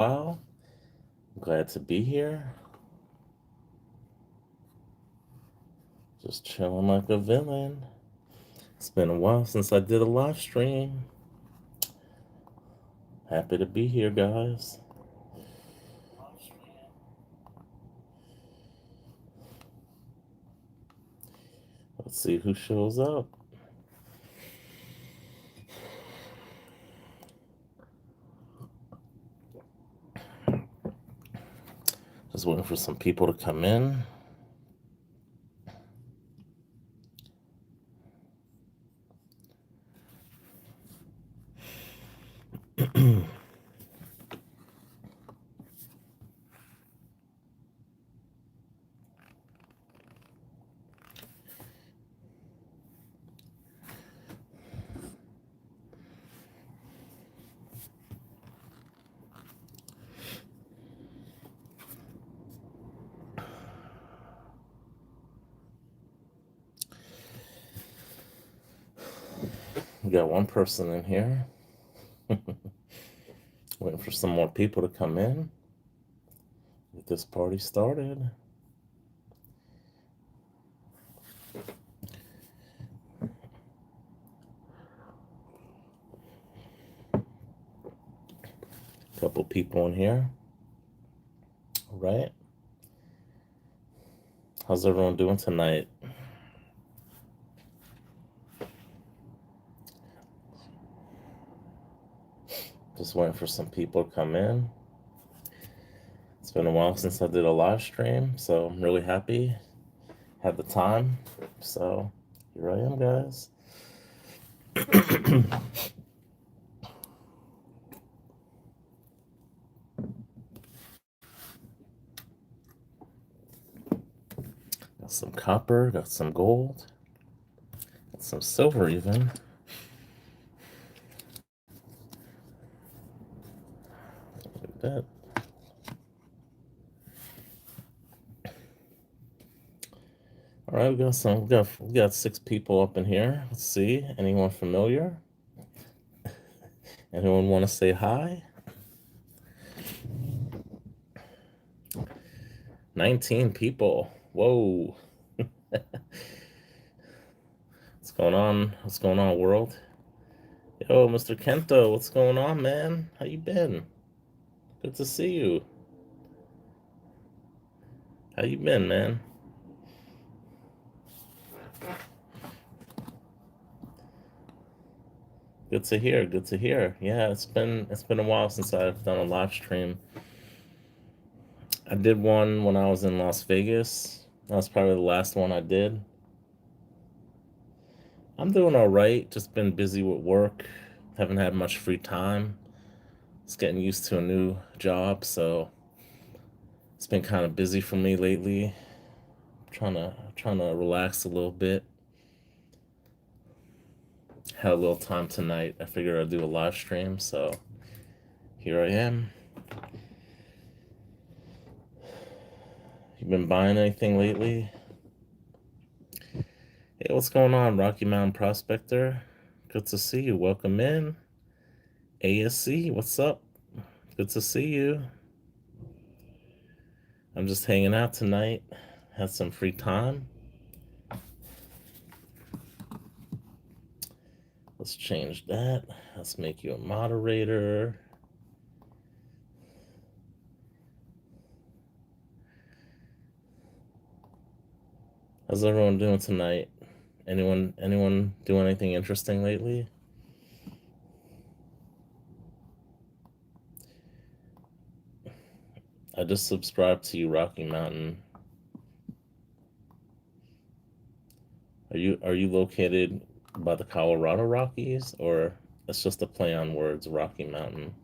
while. I'm glad to be here. Just chilling like a villain. It's been a while since I did a live stream. Happy to be here, guys. Let's see who shows up. Just waiting for some people to come in. We got one person in here. Waiting for some more people to come in. Get this party started. Couple people in here. All right. How's everyone doing tonight? Just waiting for some people to come in. It's been a while since I did a live stream, so I'm really happy. Had the time, so here I am, guys. Got some copper, got some gold, got some silver even. Look at that. All right, we got 6 people up in here. Let's see. Anyone familiar? Anyone want to say hi? 19 people. Whoa. What's going on? What's going on, world? Yo, Mr. Kento, what's going on, man? How you been? Good to see you. How you been, man? Good to hear. Good to hear. Yeah, it's been a while since I've done a live stream. I did one when I was in Las Vegas. That was probably the last one I did. I'm doing all right. Just been busy with work. Haven't had much free time. It's getting used to a new job, so it's been kind of busy for me lately. Trying to relax a little bit. Had a little time tonight. I figured I'd do a live stream, so here I am. You been buying anything lately? Hey, what's going on, Rocky Mountain Prospector? Good to see you. Welcome in. ASC, what's up? Good to see you. I'm just hanging out tonight. Had some free time. Let's change that. Let's make you a moderator. How's everyone doing tonight? Anyone doing anything interesting lately? I just subscribed to you, Rocky Mountain. Are you located by the Colorado Rockies, or it's just a play on words, Rocky Mountain?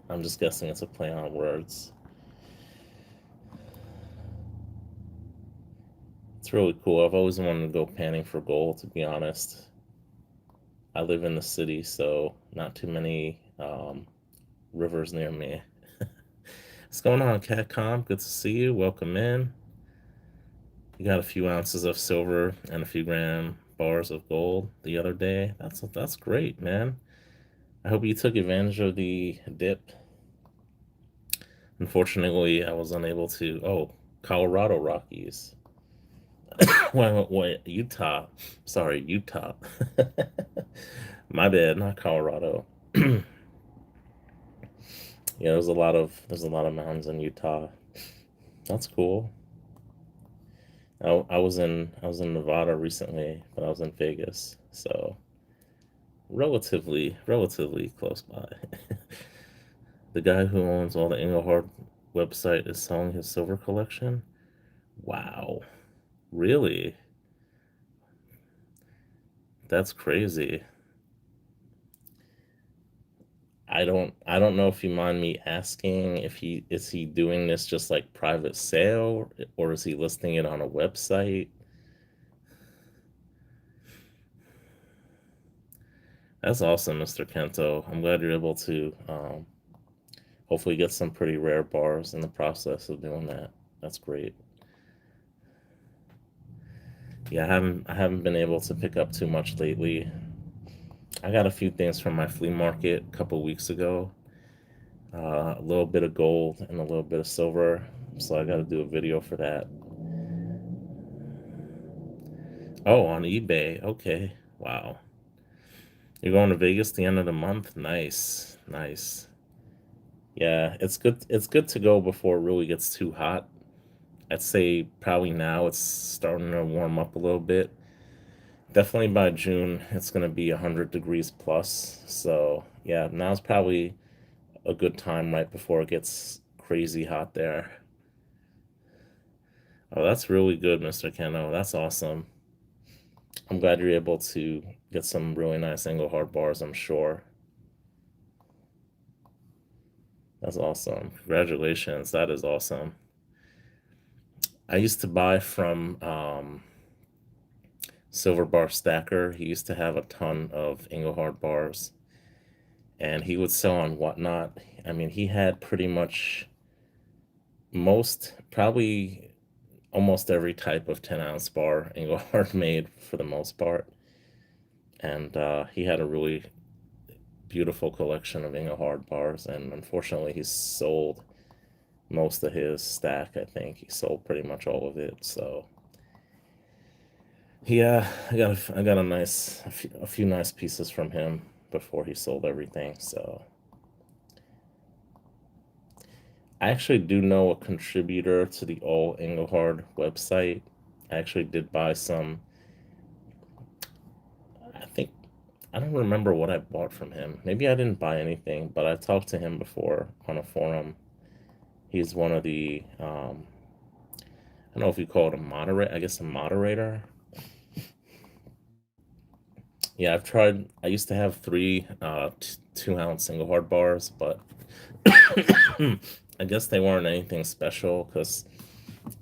I'm just guessing it's a play on words. It's really cool. I've always wanted to go panning for gold, to be honest. I live in the city, so not too many rivers near me. What's going on, Catcom? Good to see you. Welcome in. You got a few ounces of silver and a few gram bars of gold the other day. That's great, man. I hope you took advantage of the dip. Unfortunately, I was unable to. Oh, Colorado Rockies. Wait, Utah. Sorry, Utah. My bad, not Colorado. Yeah, there's a lot of mountains in Utah. That's cool. I was in Nevada recently, but I was in Vegas, so relatively close by. The guy who owns all the Engelhard website is selling his silver collection. Wow, really? That's crazy. I don't know if you mind me asking if he doing this just like private sale or is he listing it on a website? That's awesome, Mr. Kento. I'm glad you're able to hopefully get some pretty rare bars in the process of doing that. That's great. Yeah, I haven't been able to pick up too much lately. I got a few things from my flea market a couple weeks ago. A little bit of gold and a little bit of silver. So I got to do a video for that. Oh, on eBay. Okay. Wow. You're going to Vegas the end of the month? Nice. Nice. Yeah, it's good to go before it really gets too hot. I'd say probably now it's starting to warm up a little bit. Definitely by June it's going to be 100 degrees plus. So, yeah, now's probably a good time right before it gets crazy hot there. Oh, that's really good, Mr. Keno. That's awesome. I'm glad you're able to get some really nice Engelhard bars, I'm sure. That's awesome. Congratulations. That is awesome. I used to buy from Silver Bar Stacker. He used to have a ton of Engelhard bars, and he would sell on Whatnot. I mean, he had pretty much probably almost every type of 10-ounce bar Engelhard made for the most part. And he had a really beautiful collection of Engelhard bars, and unfortunately, he sold most of his stack. I think he sold pretty much all of it. So yeah, I got a few nice pieces from him before he sold everything. So I actually do know a contributor to the All Engelhard website. I actually did buy some. I think I don't remember what I bought from him. Maybe I didn't buy anything, but I talked to him before on a forum. He's one of the I don't know if you call it a moderator. I guess a moderator. Yeah, I've tried. I used to have three 2-ounce single hard bars, but I guess they weren't anything special because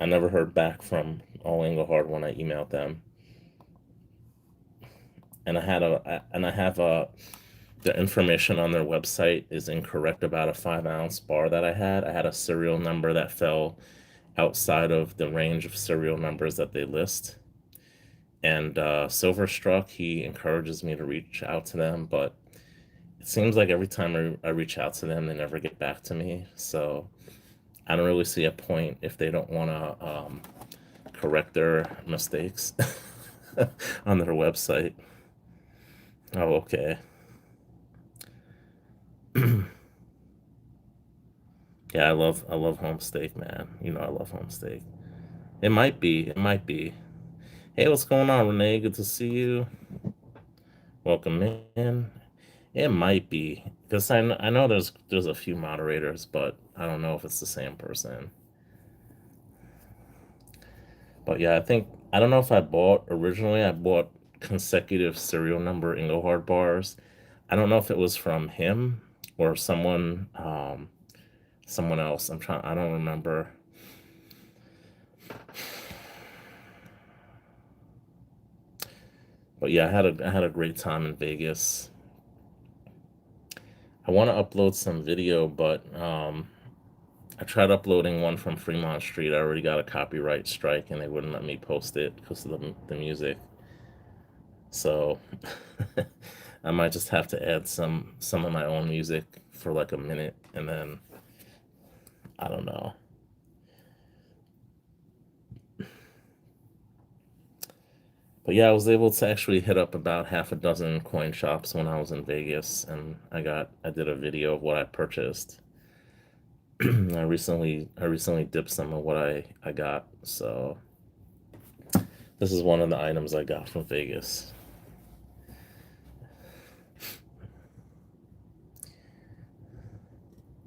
I never heard back from All Engelhard when I emailed them. And I have a the information on their website is incorrect about a 5-ounce bar that I had. I had a serial number that fell outside of the range of serial numbers that they list. And Silverstruck, he encourages me to reach out to them, but it seems like every time I reach out to them, they never get back to me. So I don't really see a point if they don't want to correct their mistakes on their website. Oh, okay. Yeah, I love home steak, man. You know I love home steak. It might be. It might be. Hey, what's going on, Renee? Good to see you. Welcome in. It might be because I know there's a few moderators, but I don't know if it's the same person. But yeah, I don't know if I bought originally. I bought consecutive serial number Engelhard bars. I don't know if it was from him or someone else. I don't remember. But yeah, I had a great time in Vegas. I want to upload some video, but I tried uploading one from Fremont Street. I already got a copyright strike, and they wouldn't let me post it because of the music. So I might just have to add some of my own music for like a minute, and then I don't know. But yeah, I was able to actually hit up about half a dozen coin shops when I was in Vegas, and I did a video of what I purchased. I recently dipped some of what I got. So this is one of the items I got from Vegas.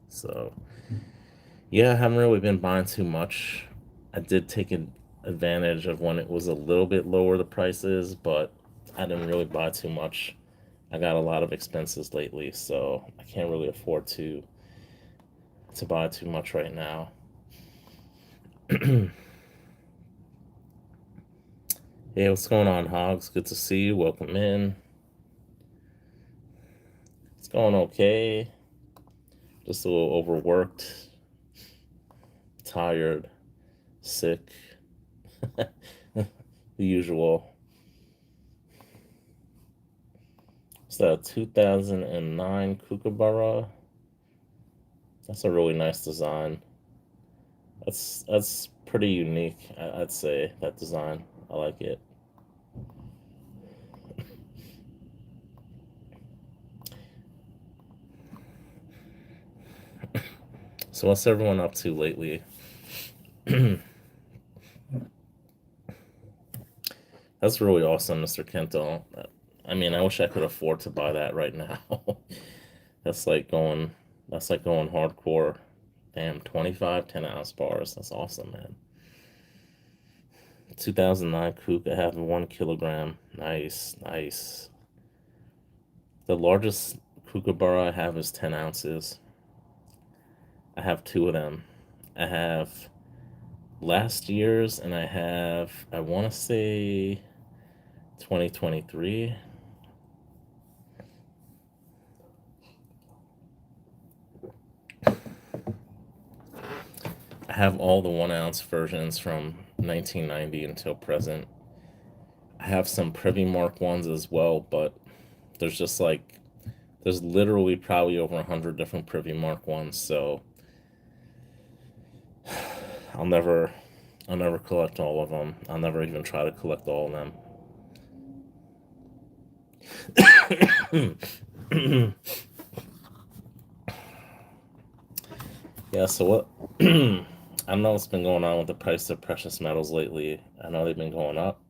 So yeah, I haven't really been buying too much. I did take advantage of when it was a little bit lower the prices, but I didn't really buy too much. I got a lot of expenses lately, so I can't really afford to buy too much right now. Hey, what's going on, Hogs? Good to see you. Welcome in. It's going okay. Just a little overworked, tired, sick. The usual. It's that 2009 Kookaburra. That's a really nice design. That's pretty unique. I'd say that design. I like it. So what's everyone up to lately? That's really awesome, Mr. Kento. I mean, I wish I could afford to buy that right now. that's like going that's like going hardcore. Damn, 25 10-ounce bars. That's awesome, man. 2009 Kook, I have 1 kilogram. Nice, nice. The largest kookaburra I have is 10 ounces. I have two of them. I have last year's, and I have, I want to say 2023. I have all the 1 ounce versions from 1990 until present. I have some Privy Mark ones as well, but there's just like, there's literally probably over 100 different Privy Mark ones, so I'll never, I'll never collect all of them. I'll never even try to collect all of them. Yeah, so what? I don't know what's been going on with the price of precious metals lately. I know they've been going up.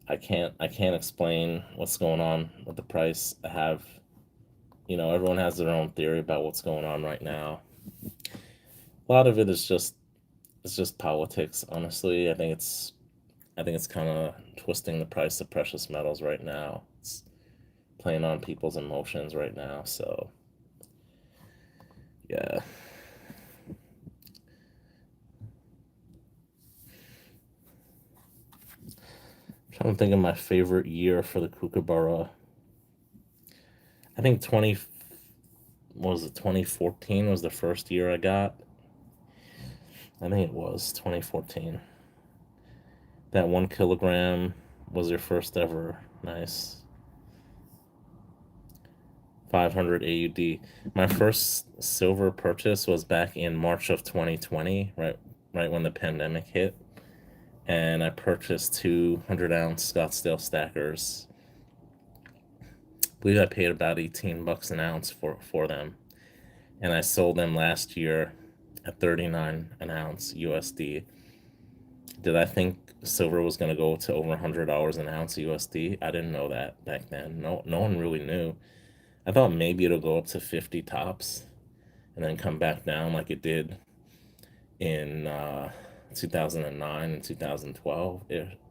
I can't explain what's going on with the price. Everyone has their own theory about what's going on right now. A lot of it is just it's just politics, honestly. I think it's kind of twisting the price of precious metals right now. It's playing on people's emotions right now. So, yeah. I'm trying to think of my favorite year for the Kookaburra. I think 20 what was it 2014 was the first year I got. I think it was 2014. That 1 kilogram was your first ever. Nice. 500 AUD. My first silver purchase was back in March of 2020, right when the pandemic hit, and I purchased 200-ounce Scottsdale stackers. I believe I paid about 18 bucks an ounce for them, and I sold them last year at 39 an ounce USD. Did I think silver was going to go to over $100 an ounce USD? I didn't know that back then. No one really knew. I thought maybe it'll go up to 50 tops and then come back down like it did in 2009 and 2012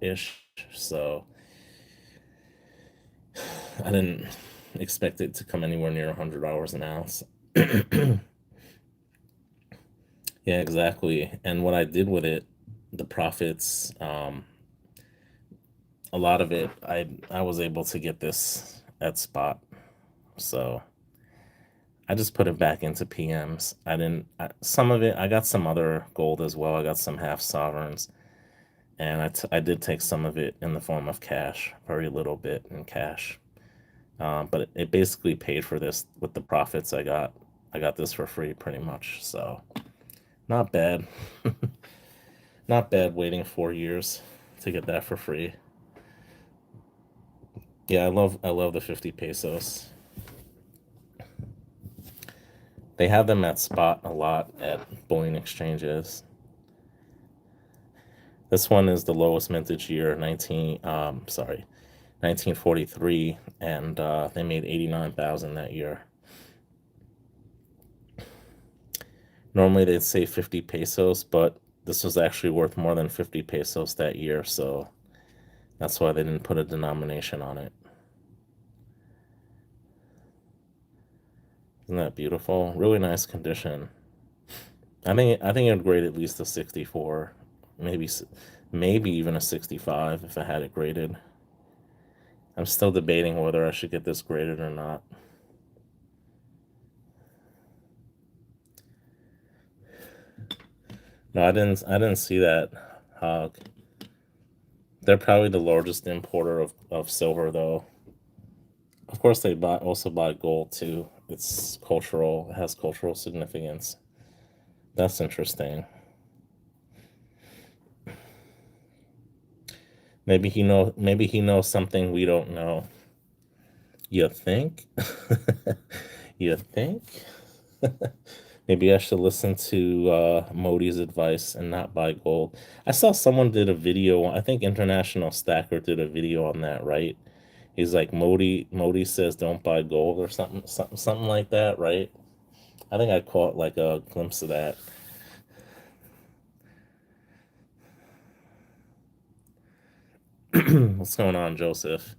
ish. So I didn't expect it to come anywhere near $100 an ounce. Yeah, exactly. And what I did with it, the profits, a lot of it, I was able to get this at spot. So I just put it back into PMs. I didn't. Some of it, I got some other gold as well. I got some half sovereigns, and I did take some of it in the form of cash, very little bit in cash. But it basically paid for this with the profits I got. I got this for free pretty much. So Not bad. Not bad waiting 4 years to get that for free. Yeah, I love the 50 pesos. They have them at spot a lot at bullion exchanges. This one is the lowest mintage year, 1943, and they made 89,000 that year. Normally they'd say 50 pesos, but this was actually worth more than 50 pesos that year, so that's why they didn't put a denomination on it. Isn't that beautiful? Really nice condition. I think it would grade at least a 64, maybe maybe even a 65 if I had it graded. I'm still debating whether I should get this graded or not. No, I didn't see that. Hog. They're probably the largest importer of silver though. Of course they also buy gold too. It's cultural, it has cultural significance. That's interesting. Maybe he knows something we don't know. You think? You think? Maybe I should listen to Modi's advice and not buy gold. I saw someone did a video. I think International Stacker did a video on that, right? He's like Modi says don't buy gold or something like that, right? I think I caught like a glimpse of that. What's going on, Joseph?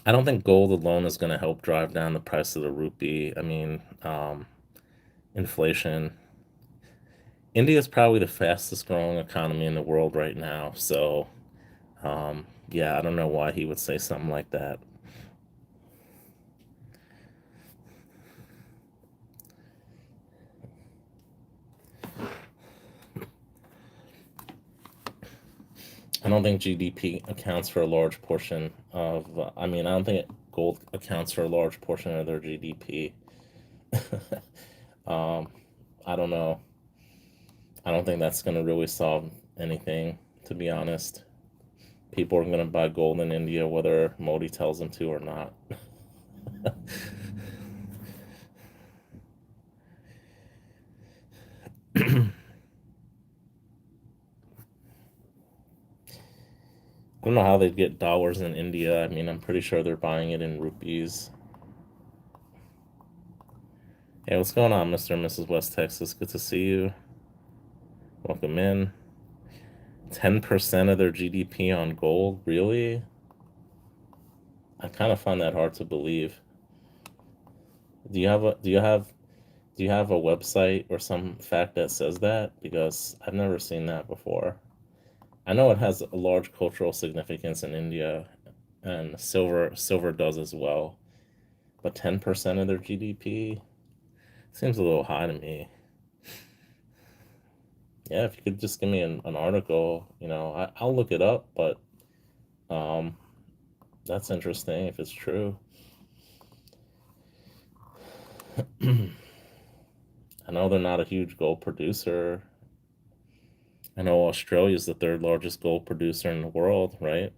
I don't think gold alone is going to help drive down the price of the rupee. I mean, inflation. India is probably the fastest growing economy in the world right now. So, yeah, I don't know why he would say something like that. I don't think GDP accounts for a large portion of, I mean, I don't think gold accounts for a large portion of their GDP. um, I don't know. I don't think that's going to really solve anything, to be honest. People are going to buy gold in India whether Modi tells them to or not. I don't know how they'd get dollars in India. I mean, I'm pretty sure they're buying it in rupees. Hey, what's going on, Mr. and Mrs. West Texas? Good to see you. Welcome in. 10% of their GDP on gold? Really? I kind of find that hard to believe. Do you have a website or some fact that says that? Because I've never seen that before. I know it has a large cultural significance in India, and silver does as well. But 10% of their GDP seems a little high to me. Yeah, if you could just give me an article, I'll look it up, but um, that's interesting if it's true. I know they're not a huge gold producer. I know Australia is the third largest gold producer in the world, right?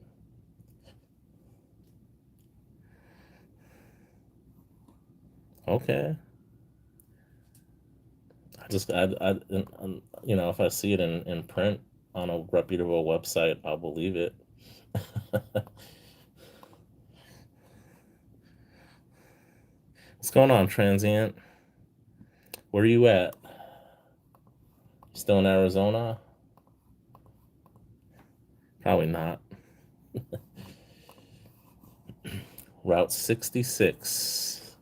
Okay. If I see it in print on a reputable website, I'll believe it. What's going on, transient? Where are you at? Still in Arizona? Probably not. Route 66.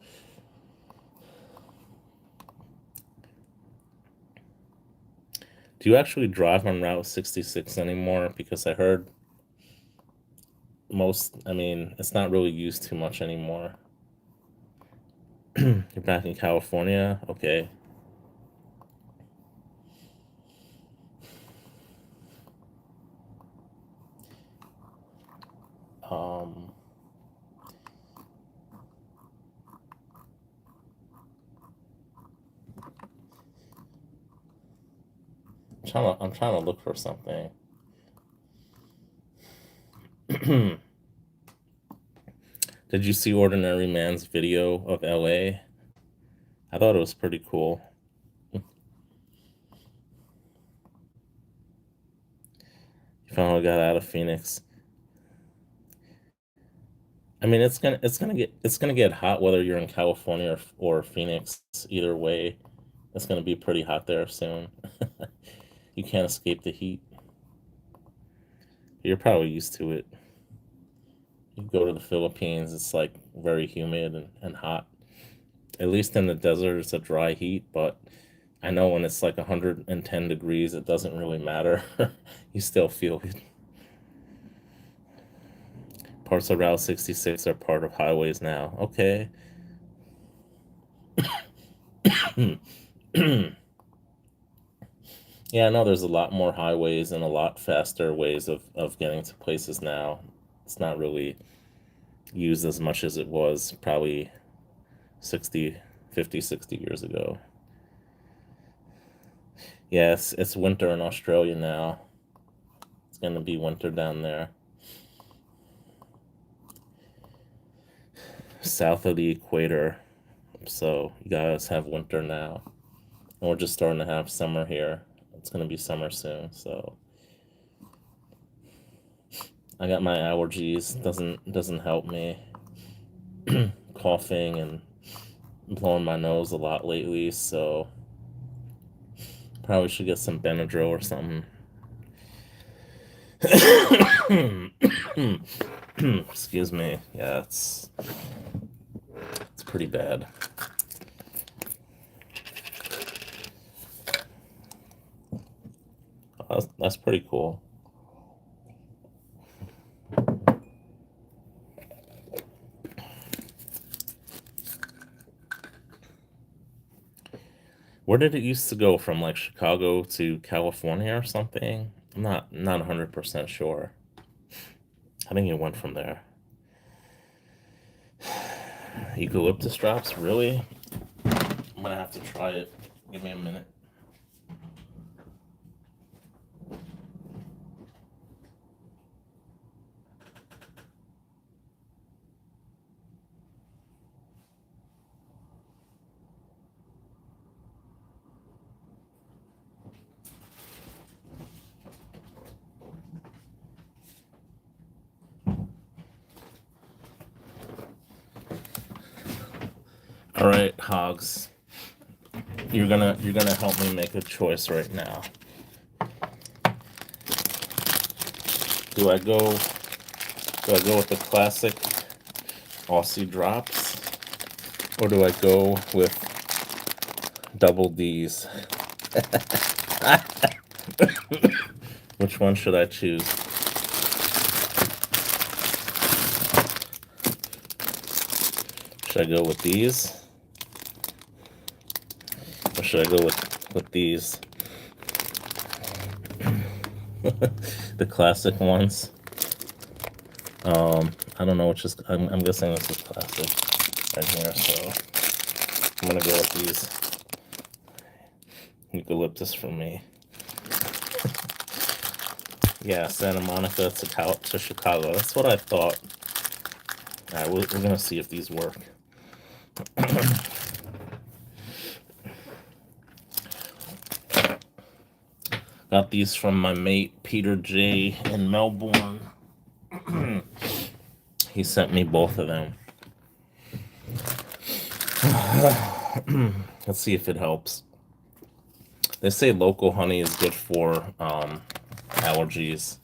Do you actually drive on Route 66 anymore? Because I heard I mean, it's not really used too much anymore. You're back in California? Okay. Um, I'm trying to look for something. Did you see Ordinary Man's video of LA? I thought it was pretty cool. He finally got out of Phoenix. I mean, it's gonna get hot whether you're in California or Phoenix. Either way, it's gonna be pretty hot there soon. You can't escape the heat. You're probably used to it. You go to the Philippines, it's like very humid and hot. At least in the desert, it's a dry heat, but I know when it's like 110 degrees, it doesn't really matter. You still feel it. Parts of Route 66 are part of highways now. Okay. Yeah, I know there's a lot more highways and a lot faster ways of getting to places now. It's not really used as much as it was probably 60, 50, 60 years ago. Yes, it's winter in Australia now. It's going to be winter down there, south of the equator. So you guys have winter now. And we're just starting to have summer here. It's going to be summer soon. So I got my allergies. Doesn't help me. Coughing and blowing my nose a lot lately. So probably should get some Benadryl or something. Excuse me. Yeah, it's pretty bad. That's pretty cool. Where did it used to go from, like Chicago to California or something? I'm not 100% sure. I think it went from there. Eucalyptus drops, really? I'm gonna have to try it. Give me a minute. All right, Hogs. You're gonna help me make a choice right now. Do I go do I go with the classic Aussie drops, or do I go with double D's? Which one should I choose? Should I go with these? Or should I go with these? The classic ones. I don't know which is. I'm guessing this is classic right here. So I'm gonna go with these. Eucalyptus for me. Yeah, Santa Monica to Chicago. That's what I thought. All right, we're gonna see if these work. Got these from my mate Peter J in Melbourne. He sent me both of them. Let's see if it helps. They say local honey is good for allergies.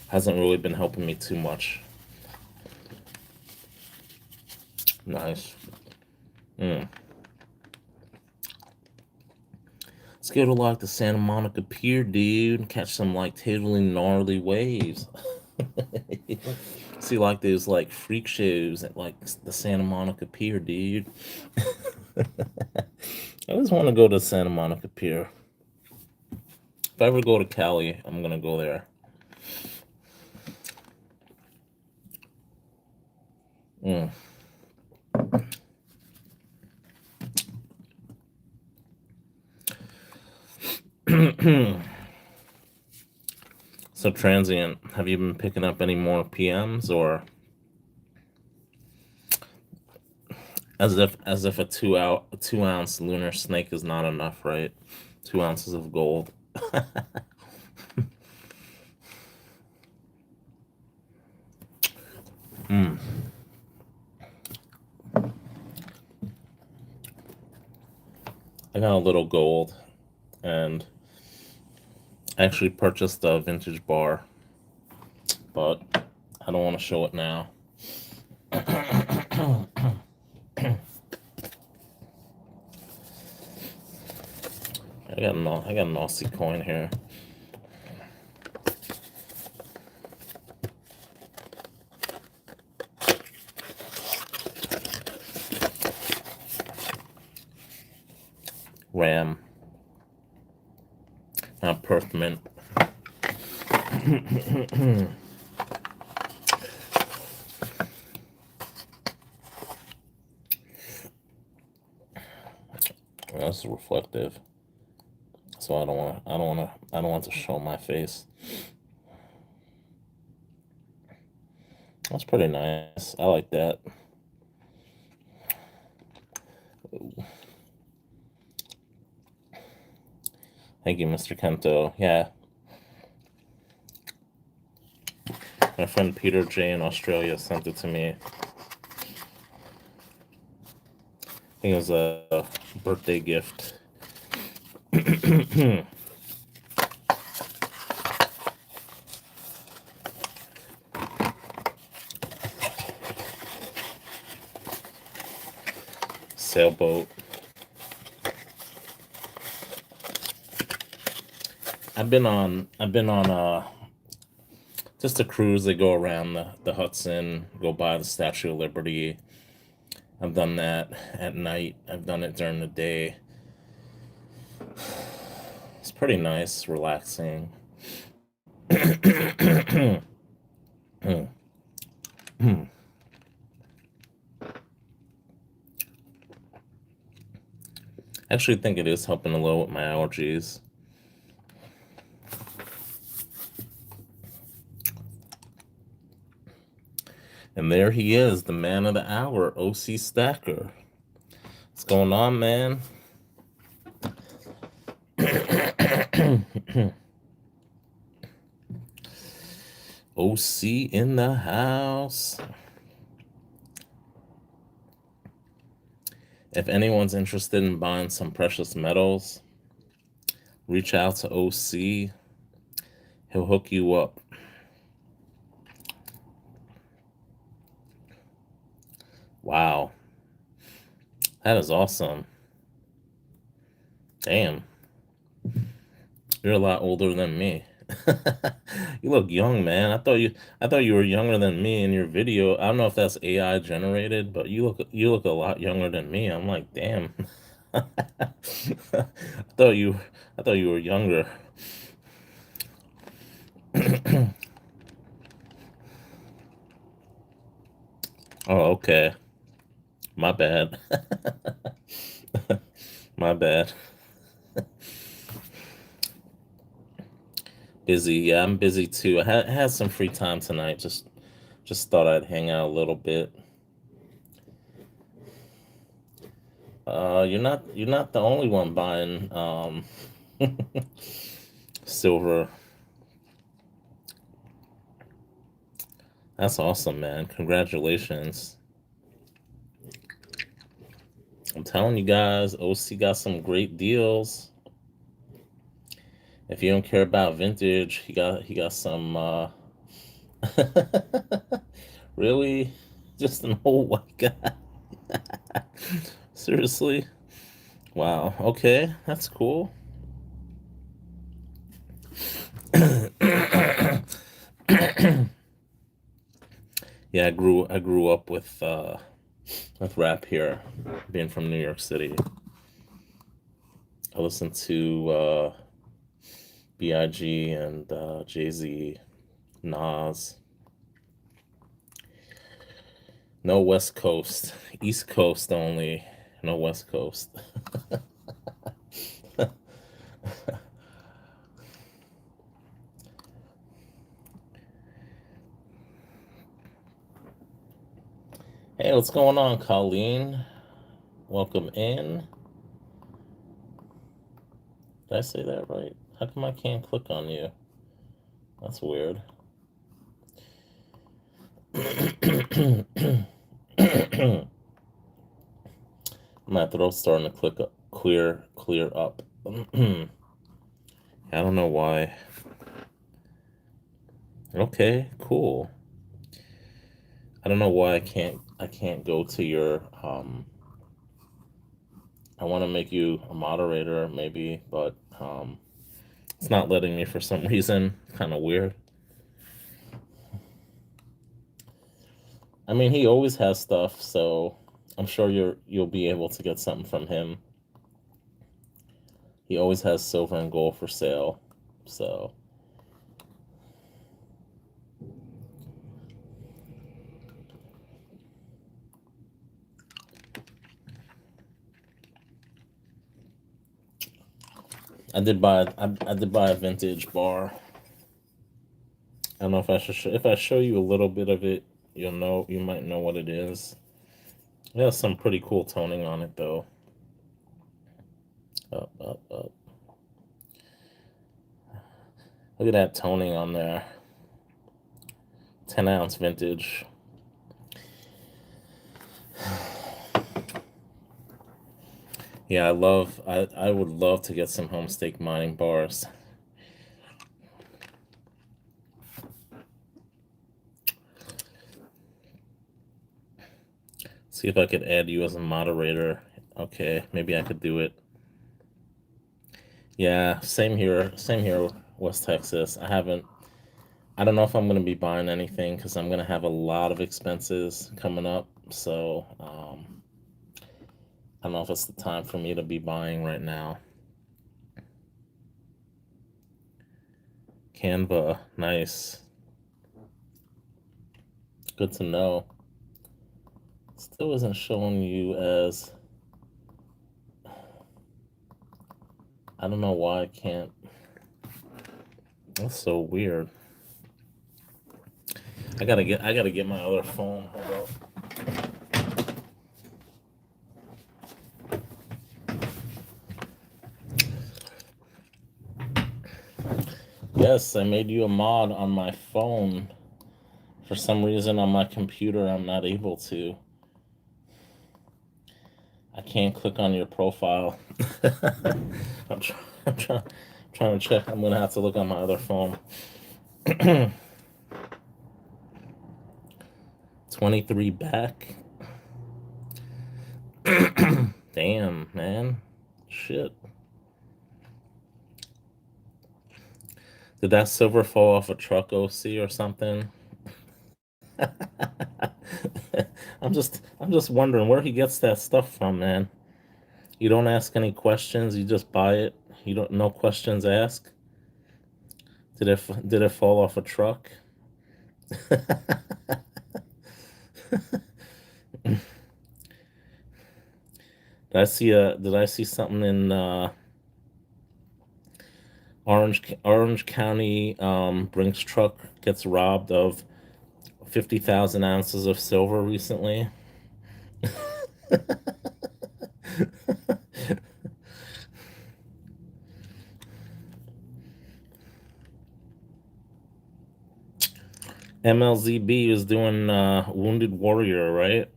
Hasn't really been helping me too much. Nice. Mm. Let's go to like the Santa Monica Pier, dude, and catch some like totally gnarly waves. See like those like freak shows at like the Santa Monica Pier, dude. I always want to go to Santa Monica Pier. If I ever go to Cali, I'm gonna go there. Mm. So transient, have you been picking up any more PMs, or as if a 2 ounce lunar snake is not enough, right? 2 ounces of gold. Mm. I got a little gold, and I actually purchased a vintage bar, but I don't want to show it now. I got an Aussie coin here. Ram, not Perth Mint. That's reflective, so I don't want to show my face. That's pretty nice. I like that. Thank you, Mr. Kento. Yeah, my friend Peter J in Australia sent it to me. I think it was a birthday gift. Sailboat. I've been on just a cruise. They go around the Hudson, go by the Statue of Liberty. I've done that at night. I've done it during the day. It's pretty nice, relaxing. I actually think it is helping a little with my allergies. And there he is, the man of the hour, OC Stacker. What's going on, man? OC in the house. If anyone's interested in buying some precious metals, reach out to OC. He'll hook you up. Wow. That is awesome. Damn. You're a lot older than me. You look young, man. I thought you were younger than me in your video. I don't know if that's AI generated, but you look a lot younger than me. I'm like, damn. I thought you I thought you were younger. Oh, okay. My bad. My bad. Busy. Yeah, I'm busy too. I had some free time tonight. Just thought I'd hang out a little bit. You're not the only one buying silver. That's awesome, man. Congratulations. I'm telling you guys, OC got some great deals. If you don't care about vintage, he got some really just an old white guy. Seriously? Wow. Okay, that's cool. Yeah, I grew up with rap here, being from New York City. I listened to Big and Jay Z, Nas. No West Coast, East Coast only. No West Coast. Hey, what's going on, Colleen? Welcome in. Did I say that right? How come I can't click on you? That's weird. My throat's starting to click up, clear up. I don't know why. Okay, cool. I don't know why I can't go to your I want to make you a moderator maybe, but it's not letting me for some reason. Kind of weird. I mean, he always has stuff, so I'm sure you'll be able to get something from him. He always has silver and gold for sale. So I did buy a vintage bar. I don't know if I should if I show you a little bit of it, you might know what it is. It has some pretty cool toning on it though. Up, up, up. Look at that toning on there. 10-ounce vintage. Yeah, I would love to get some homestake mining bars. See if I could add you as a moderator. Okay, maybe I could do it. Yeah, same here, West Texas. I don't know if I'm going to be buying anything because I'm going to have a lot of expenses coming up. So, I don't know if it's the time for me to be buying right now. Canva, nice. Good to know. Still isn't showing you as. I don't know why I can't. That's so weird. I gotta get my other phone. Hold up. Yes, I made you a mod on my phone. For some reason on my computer, I'm not able to. I can't click on your profile. I'm, try, I'm trying to check. I'm gonna have to look on my other phone. 23 back. Damn, man. Shit. Did that silver fall off a truck, OC, or something? I'm just wondering where he gets that stuff from, man. You don't ask any questions, you just buy it. You don't no questions asked. Did it fall off a truck? Did I see something in Orange County? Brinks truck gets robbed of 50,000 ounces of silver recently. MLZB is doing Wounded Warrior, right?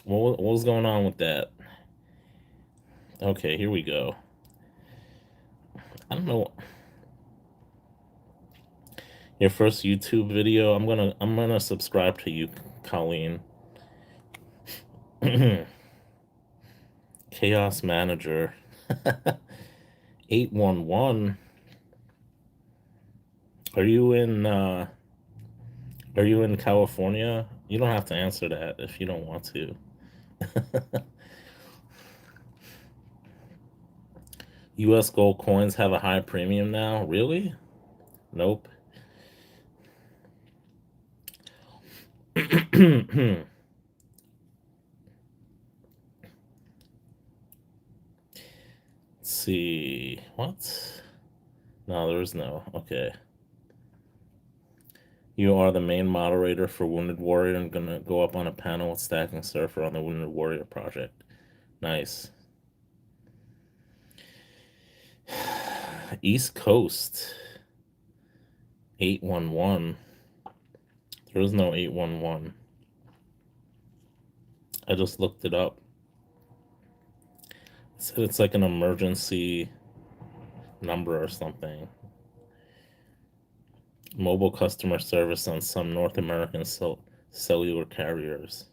What was going on with that? Okay, here we go. I don't know. Your first YouTube video. I'm gonna subscribe to you, Colleen. Chaos Manager. 811. Are you in California? You don't have to answer that if you don't want to. US gold coins have a high premium now? Really? Nope. Let's see. What? No, there is no. Okay. You are the main moderator for Wounded Warrior and gonna go up on a panel with Stacking Surfer on the Wounded Warrior project. Nice. East Coast 811. There is no 811. I just looked it up. It said it's like an emergency number or something. Mobile customer service on some North American cellular carriers.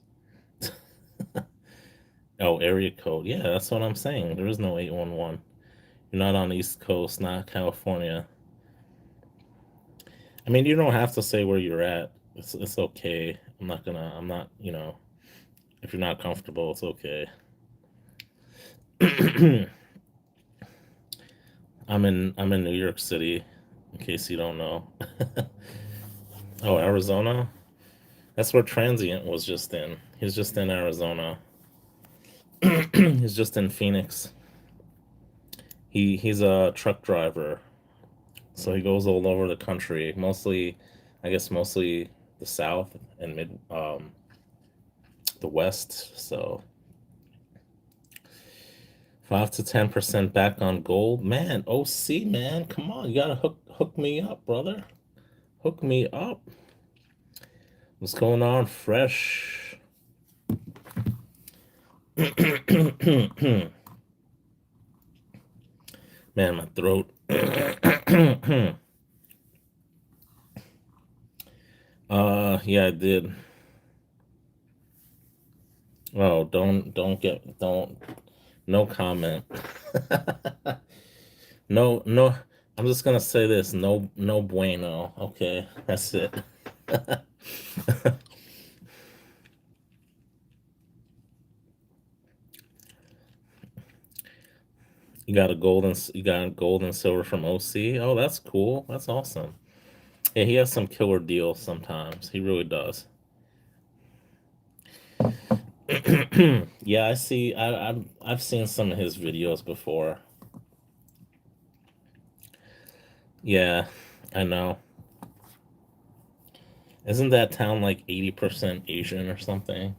Oh, area code. Yeah, that's what I'm saying. There is no 811. You're not on the East Coast, not California. I mean, you don't have to say where you're at. It's okay. I'm not, if you're not comfortable, it's okay. I'm in New York City, in case you don't know. Oh, Arizona? That's where Transient was just in. He's just in Arizona. He's just in Phoenix. He's a truck driver, so he goes all over the country. Mostly, I guess mostly the South and the West. So 5 to 10% back on gold, man. OC, man, come on, you gotta hook me up, brother. Hook me up. What's going on, Fresh? Man, my throat. Yeah, I did. Oh, don't. No comment. No, no. I'm just gonna say this. No, no bueno. Okay, that's it. You got gold and silver from OC. Oh, that's cool. That's awesome. Yeah, he has some killer deals sometimes. He really does. Yeah, I see. I've seen some of his videos before. Yeah, I know. Isn't that town like 80% Asian or something?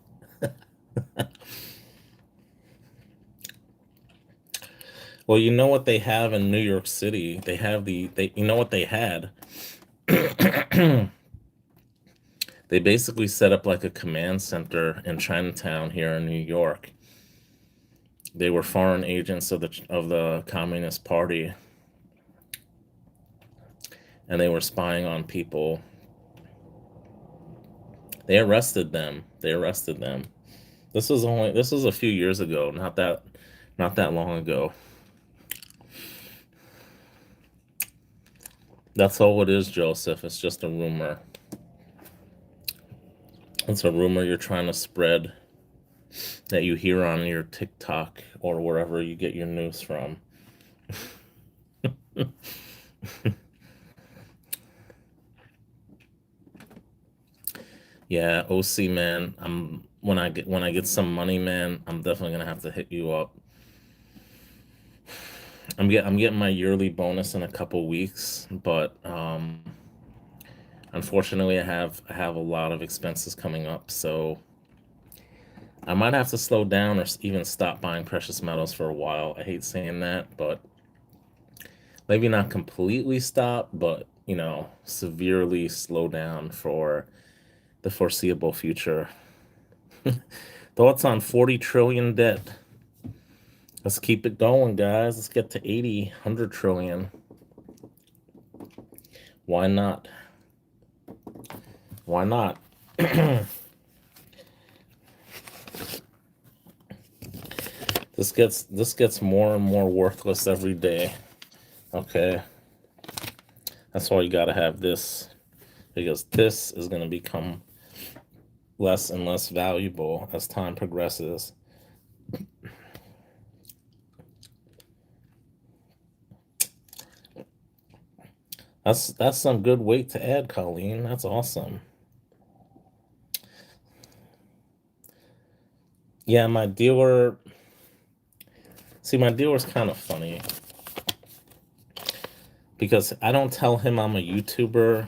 Well, you know what they have in New York City? They have they you know what they had? They basically set up like a command center in Chinatown here in New York. They were foreign agents of the Communist Party, and they were spying on people. They arrested them. They arrested them. This was a few years ago, not that long ago. That's all it is, Joseph. It's just a rumor. It's a rumor you're trying to spread that you hear on your TikTok or wherever you get your news from. Yeah, OC man. I'm when I get some money, man, I'm definitely gonna have to hit you up. I'm getting my yearly bonus in a couple weeks, but unfortunately I have a lot of expenses coming up, so I might have to slow down or even stop buying precious metals for a while. I hate saying that, but maybe not completely stop, but severely slow down for the foreseeable future. Thoughts on 40 trillion debt? Let's keep it going, guys. Let's get to 80, 100 trillion. Why not? Why not? This gets more and more worthless every day. Okay. That's why you got to have this, because this is going to become less and less valuable as time progresses. That's some good weight to add, Colleen. That's awesome. Yeah, my dealer. See, my dealer's kind of funny because I don't tell him I'm a YouTuber,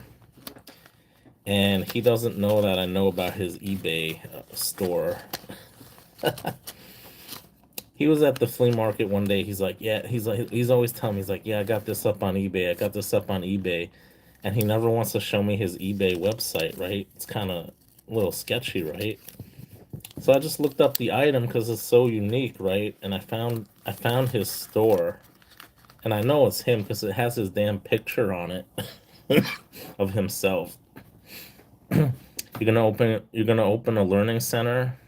and he doesn't know that I know about his eBay store. He was at the flea market one day. He's like, yeah, he's always telling me, he's like, yeah, I got this up on eBay. I got this up on eBay. And he never wants to show me his eBay website, right? It's kind of a little sketchy, right? So I just looked up the item because it's so unique, right? And I found his store, and I know it's him because it has his damn picture on it of himself. You're gonna open a learning center.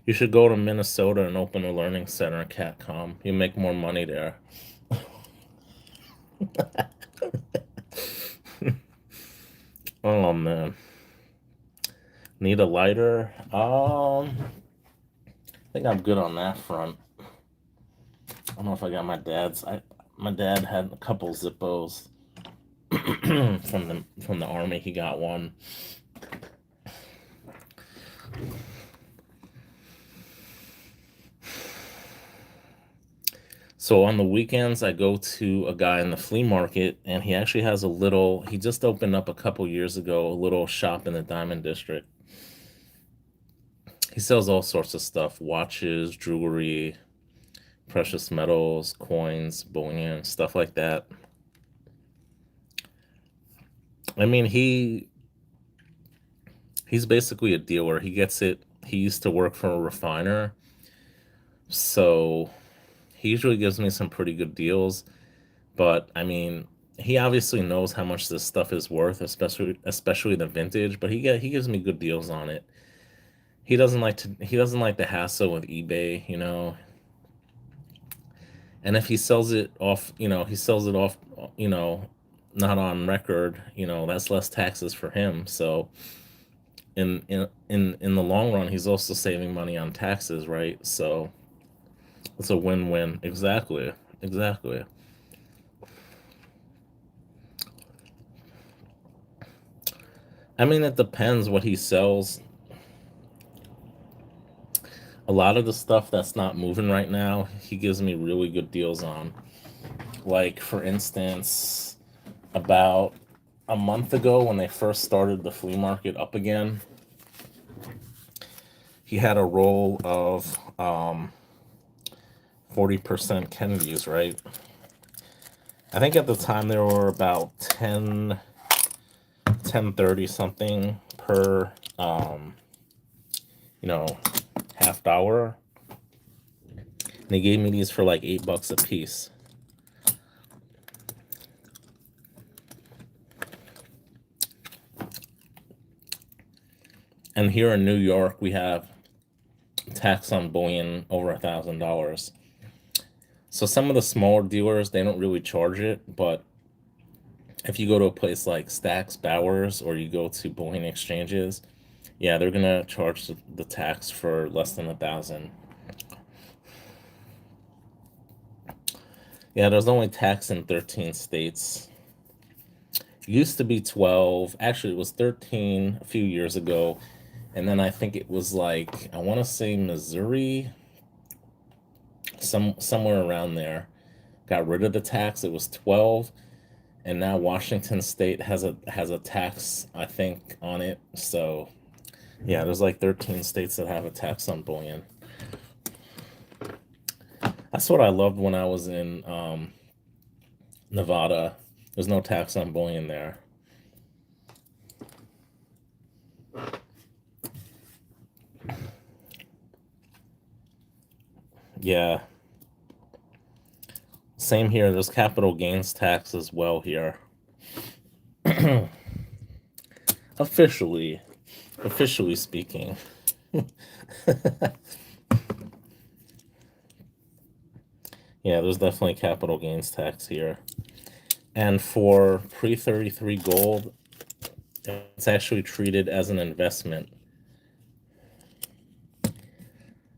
You should go to Minnesota and open a learning center at Catcom. You make more money there. Oh man, need a lighter? I think I'm good on that front. I don't know if I got my dad's. My dad had a couple Zippos from the army. He got one. So on the weekends, I go to a guy in the flea market, and he actually has a little. He just opened up a couple years ago a little shop in the Diamond District. He sells all sorts of stuff: watches, jewelry, precious metals, coins, bullion, stuff like that. I mean, he's basically a dealer. He gets it. He used to work for a refiner, so he usually gives me some pretty good deals. But I mean, he obviously knows how much this stuff is worth, especially the vintage. But he gives me good deals on it. He doesn't like the hassle with eBay, and if he sells it off, he sells it off, you know, not on record, that's less taxes for him. So in the long run, he's also saving money on taxes, right? So it's a win-win. Exactly, exactly. I mean, it depends what he sells. A lot of the stuff that's not moving right now, he gives me really good deals on. Like, for instance, about a month ago when they first started the flea market up again, he had a roll of 40% Kennedys, right? I think at the time there were about 10 10 30 something per, you know, half dollar. And they gave me these for like $8 a piece. And here in New York, we have tax on bullion over $1,000. So some of the smaller dealers, they don't really charge it, but if you go to a place like Stacks Bowers or you go to bullion exchanges, yeah, they're gonna charge the tax for less than 1,000. Yeah, there's only tax in 13 states. It used to be 12. Actually, it was 13 a few years ago. And then I think it was like, I want to say Missouri, somewhere around there, got rid of the tax. It was 12, and now Washington State has a tax, I think, on it. So yeah, there's like 13 states that have a tax on bullion. That's what I loved when I was in Nevada. There's no tax on bullion there. Yeah, same here. There's capital gains tax as well here. Officially, officially speaking. Yeah, there's definitely capital gains tax here. And for pre 33 gold, it's actually treated as an investment.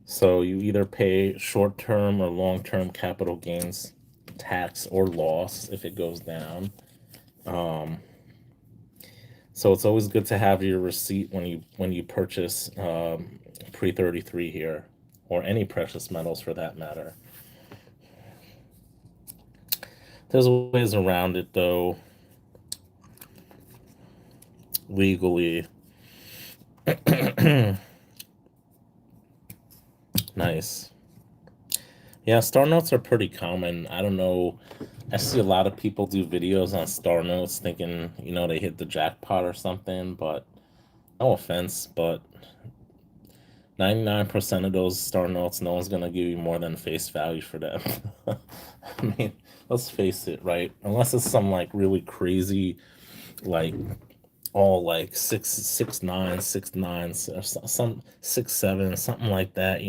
So you either pay short term or long term capital gains tax or loss if it goes down. Um, so it's always good to have your receipt when you purchase pre 33 here, or any precious metals for that matter. There's ways around it though. legally. Nice. Yeah, star notes are pretty common. I don't know. I see a lot of people do videos on star notes thinking, they hit the jackpot or something, but no offense, but 99% of those star notes, no one's gonna give you more than face value for them. I mean, let's face it, right? Unless it's some like really crazy, like all like 6 6 9 6 9 or some 6 7, something like that.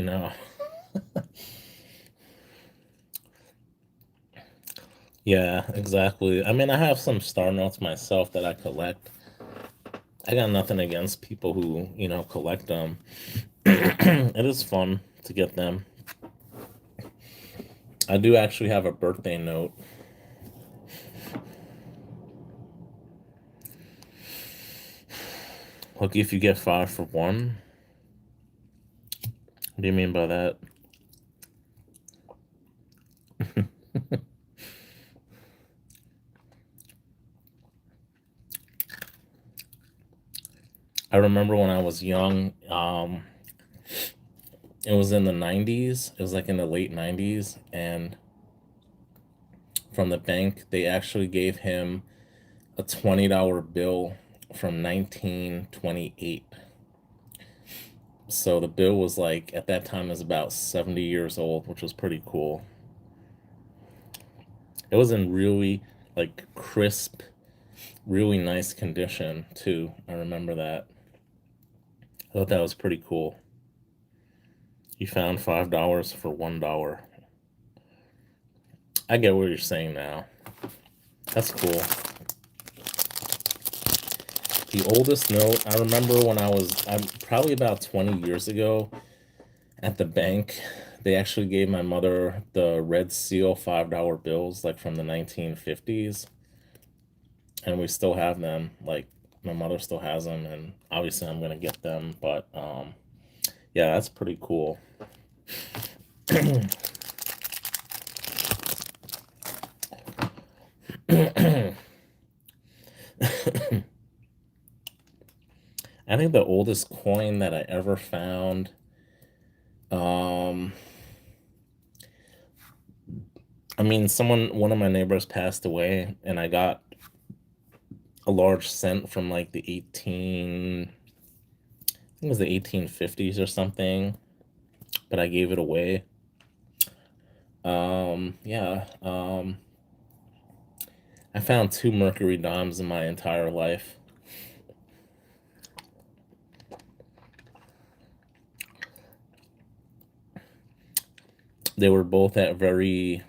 Yeah, exactly. I mean, I have some star notes myself that I collect. I got nothing against people who, collect them. It is fun to get them. I do actually have a birthday note. Lucky if you get 5 for 1. What do you mean by that? I remember when I was young, it was in the 90s. It was like in the late 90s. And from the bank, they actually gave him a $20 bill from 1928. So the bill was like, at that time, it was about 70 years old, which was pretty cool. It was in really like crisp, really nice condition too. I remember that. I thought that was pretty cool. You found $5 for $1. I get what you're saying now. That's cool. The oldest note, I remember when I'm probably about 20 years ago at the bank, they actually gave my mother the Red Seal $5 bills, like from the 1950s, and we still have them. Like, my mother still has them, and obviously I'm gonna get them, but yeah, that's pretty cool. I think the oldest coin that I ever found, um, I mean, one of my neighbors passed away, and I got a large cent from like I think it was the 1850s or something, but I gave it away. Yeah, I found 2 mercury dimes in my entire life. They were both at very,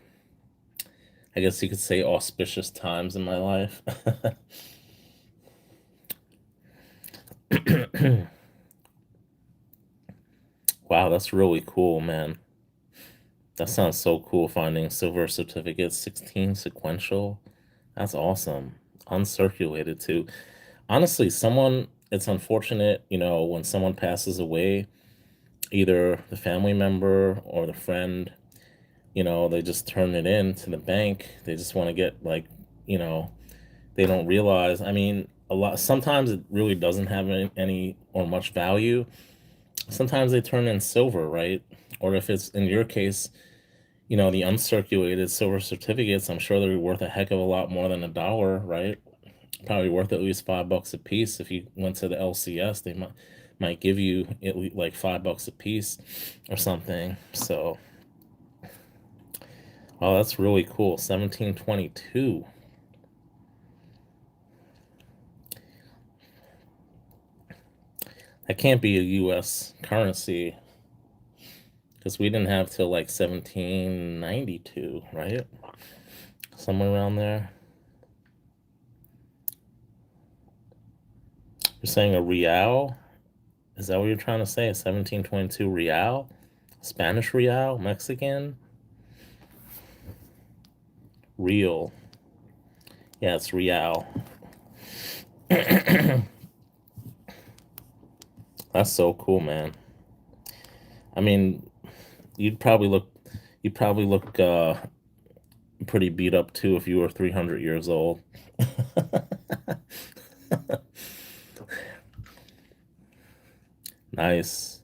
I guess you could say, auspicious times in my life. Wow, that's really cool, man. That sounds so cool finding silver certificates, 16 sequential. That's awesome. Uncirculated too. Honestly, it's unfortunate, when someone passes away, either the family member or the friend, they just turn it in to the bank. They just want to get like, you know, they don't realize. I mean, sometimes it really doesn't have any or much value. Sometimes they turn in silver, right? Or if it's in your case, the uncirculated silver certificates, I'm sure they're worth a heck of a lot more than $1, right? Probably worth at least $5 a piece. If you went to the LCS, they might give you at least like $5 a piece or something. So, oh, that's really cool. 1722. That can't be a U.S. currency because we didn't have till like 1792, right? Somewhere around there. You're saying a real? Is that what you're trying to say? A 1722 real? Spanish real? Mexican? Real. Yeah, it's real. That's so cool, man. I mean, you'd probably look you'd probably look pretty beat up too if you were 300 years old. Nice.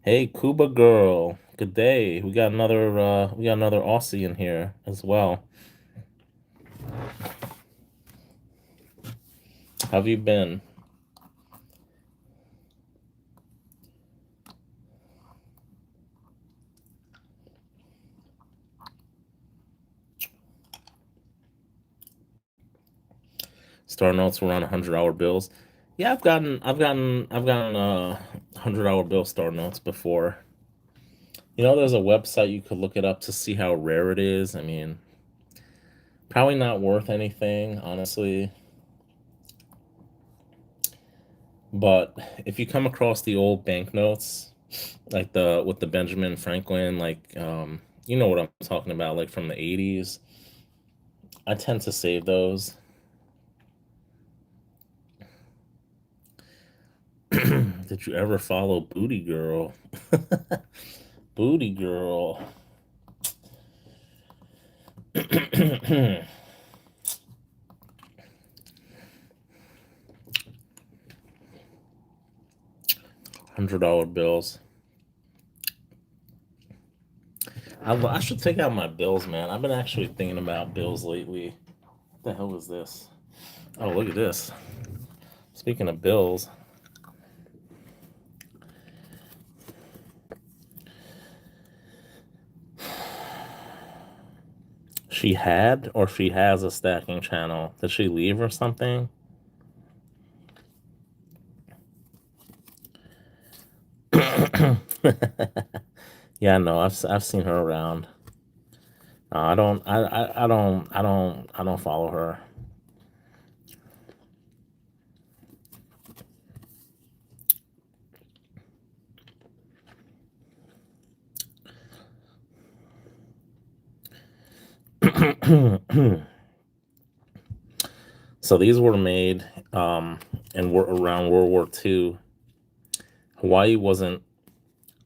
Hey, Cuba girl. Good day. We got another Aussie in here as well. How have you been? Star notes were on $100 bills. Yeah, I've gotten 100-dollar bill star notes before. There's a website you could look it up to see how rare it is. I mean, probably not worth anything, honestly. But if you come across the old banknotes, like the with the Benjamin Franklin, like you know what I'm talking about, like from the 80s, I tend to save those. Did you ever follow Booty Girl? Booty Girl. $100 bills. I should take out my bills, man. I've been actually thinking about bills lately. What the hell is this? Oh, look at this. Speaking of bills, she has a stacking channel. Did she leave or something? Yeah, no, I've seen her around. I don't follow her. So these were made and were around World War II. Hawaii wasn't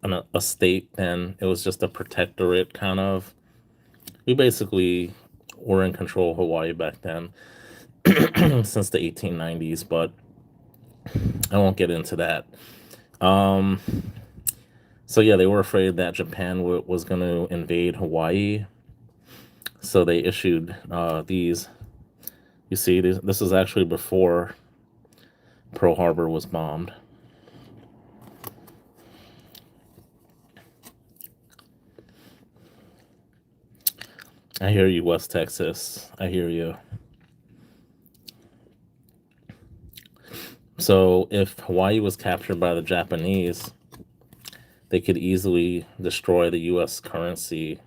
a state then; it was just a protectorate, kind of. We basically were in control of Hawaii back then since the 1890s, but I won't get into that. Um, so yeah, they were afraid that Japan was going to invade Hawaii, so they issued these. You see, this is actually before Pearl Harbor was bombed. I hear you, West Texas. I hear you. So if Hawaii was captured by the Japanese, they could easily destroy the U.S. currency.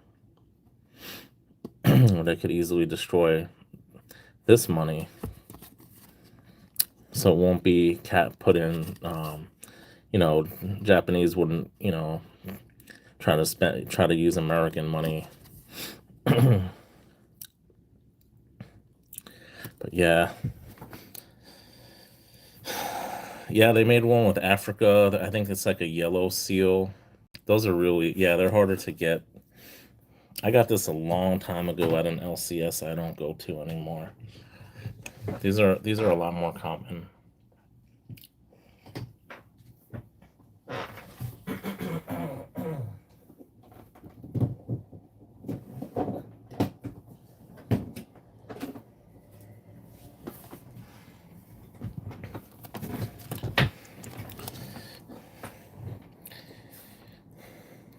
Or they could easily destroy this money, so it won't be put in. You know, Japanese wouldn't, try to use American money. But yeah, yeah, they made one with Africa. I think it's like a yellow seal. Those are really, yeah, they're harder to get. I got this a long time ago at an LCS I don't go to anymore. These are a lot more common.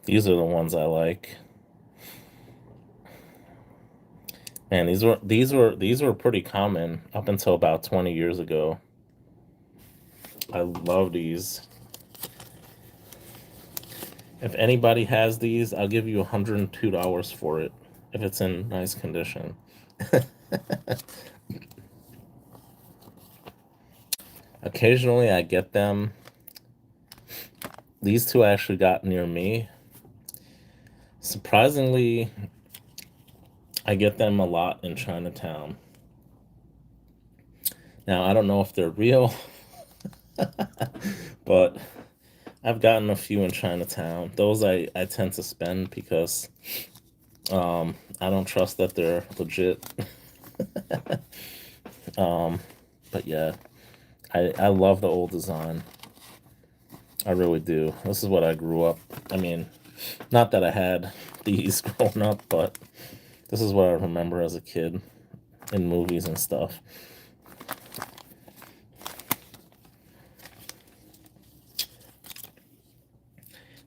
These are the ones I like. Man, these were pretty common up until about 20 years ago. I love these. If anybody has these, I'll give you $102 for it if it's in nice condition. Occasionally I get them. These two actually got near me. Surprisingly, I get them a lot in Chinatown. Now, I don't know if they're real, but I've gotten a few in Chinatown. Those I tend to spend because I don't trust that they're legit. um, but yeah, I love the old design. I really do. This is what I grew up. I mean, not that I had these growing up, but this is what I remember as a kid in movies and stuff.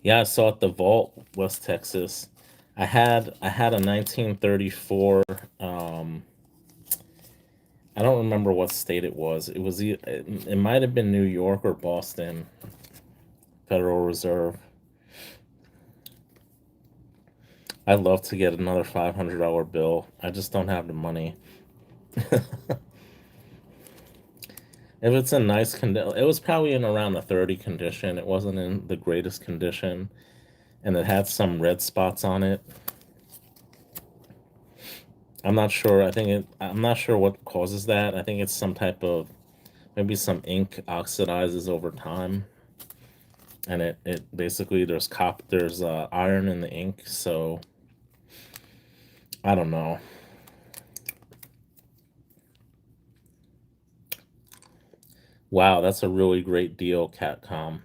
Yeah, I saw at the Vault, West Texas. I had a 1934. Um, I don't remember what state it was. It might have been New York or Boston Federal Reserve. I'd love to get another $500 bill. I just don't have the money. If it's in nice condition, it was probably in around the 30 condition. It wasn't in the greatest condition, and it had some red spots on it. I'm not sure. I'm not sure what causes that. I think it's some type of maybe some ink oxidizes over time, and it basically there's iron in the ink. So I don't know. Wow, that's a really great deal, Catcom.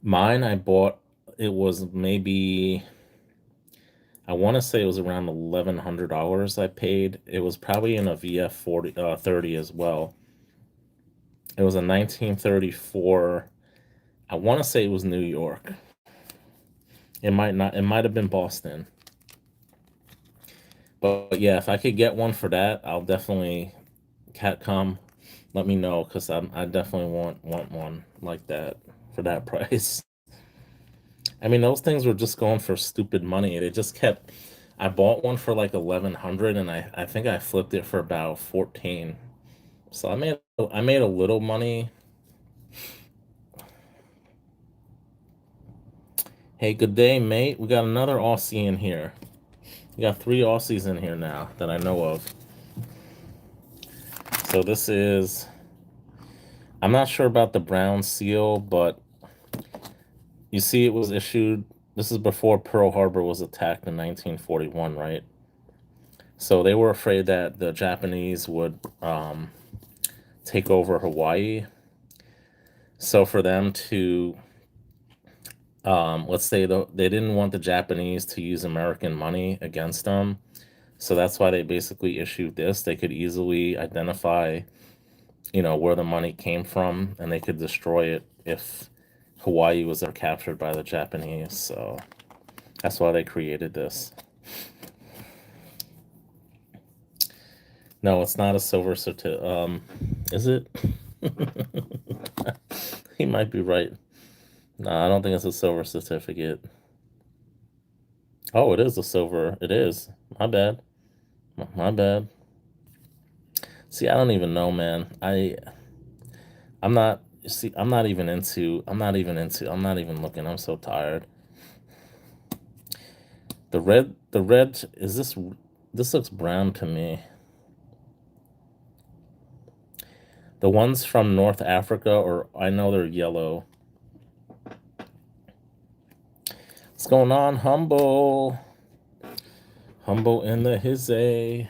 Mine I bought. It was maybe I want to say it was around $1,100 I paid. It was probably in a VF 30 as well. It was a 1934. I want to say it was New York. It might not. It might have been Boston. But yeah, if I could get one for that, I'll definitely Catcom. Let me know because I definitely want one like that for that price. I mean, those things were just going for stupid money. They just kept. I bought one for like 1,100, and I think I flipped it for about 14. So I made a little money. Hey, good day, mate. We got another Aussie in here. We got 3 Aussies in here now that I know of. So this is. I'm not sure about the brown seal, but you see, it was issued. This is before Pearl Harbor was attacked in 1941, right? So they were afraid that the Japanese would take over Hawaii. So for them to, let's say they didn't want the Japanese to use American money against them. So that's why they basically issued this. They could easily identify, where the money came from, and they could destroy it if Hawaii was ever captured by the Japanese. So that's why they created this. No, it's not a silver certificate. Is it? He might be right. No, I don't think it's a silver certificate. Oh, it is a silver. It is. My bad. My bad. See, I don't even know, man. I'm not. See, I'm not even into. I'm not even into. I'm not even looking. I'm so tired. The red. The red. Is this? This looks brown to me. The ones from North Africa, or I know they're yellow. What's going on, Humble? Humble in the hizzy.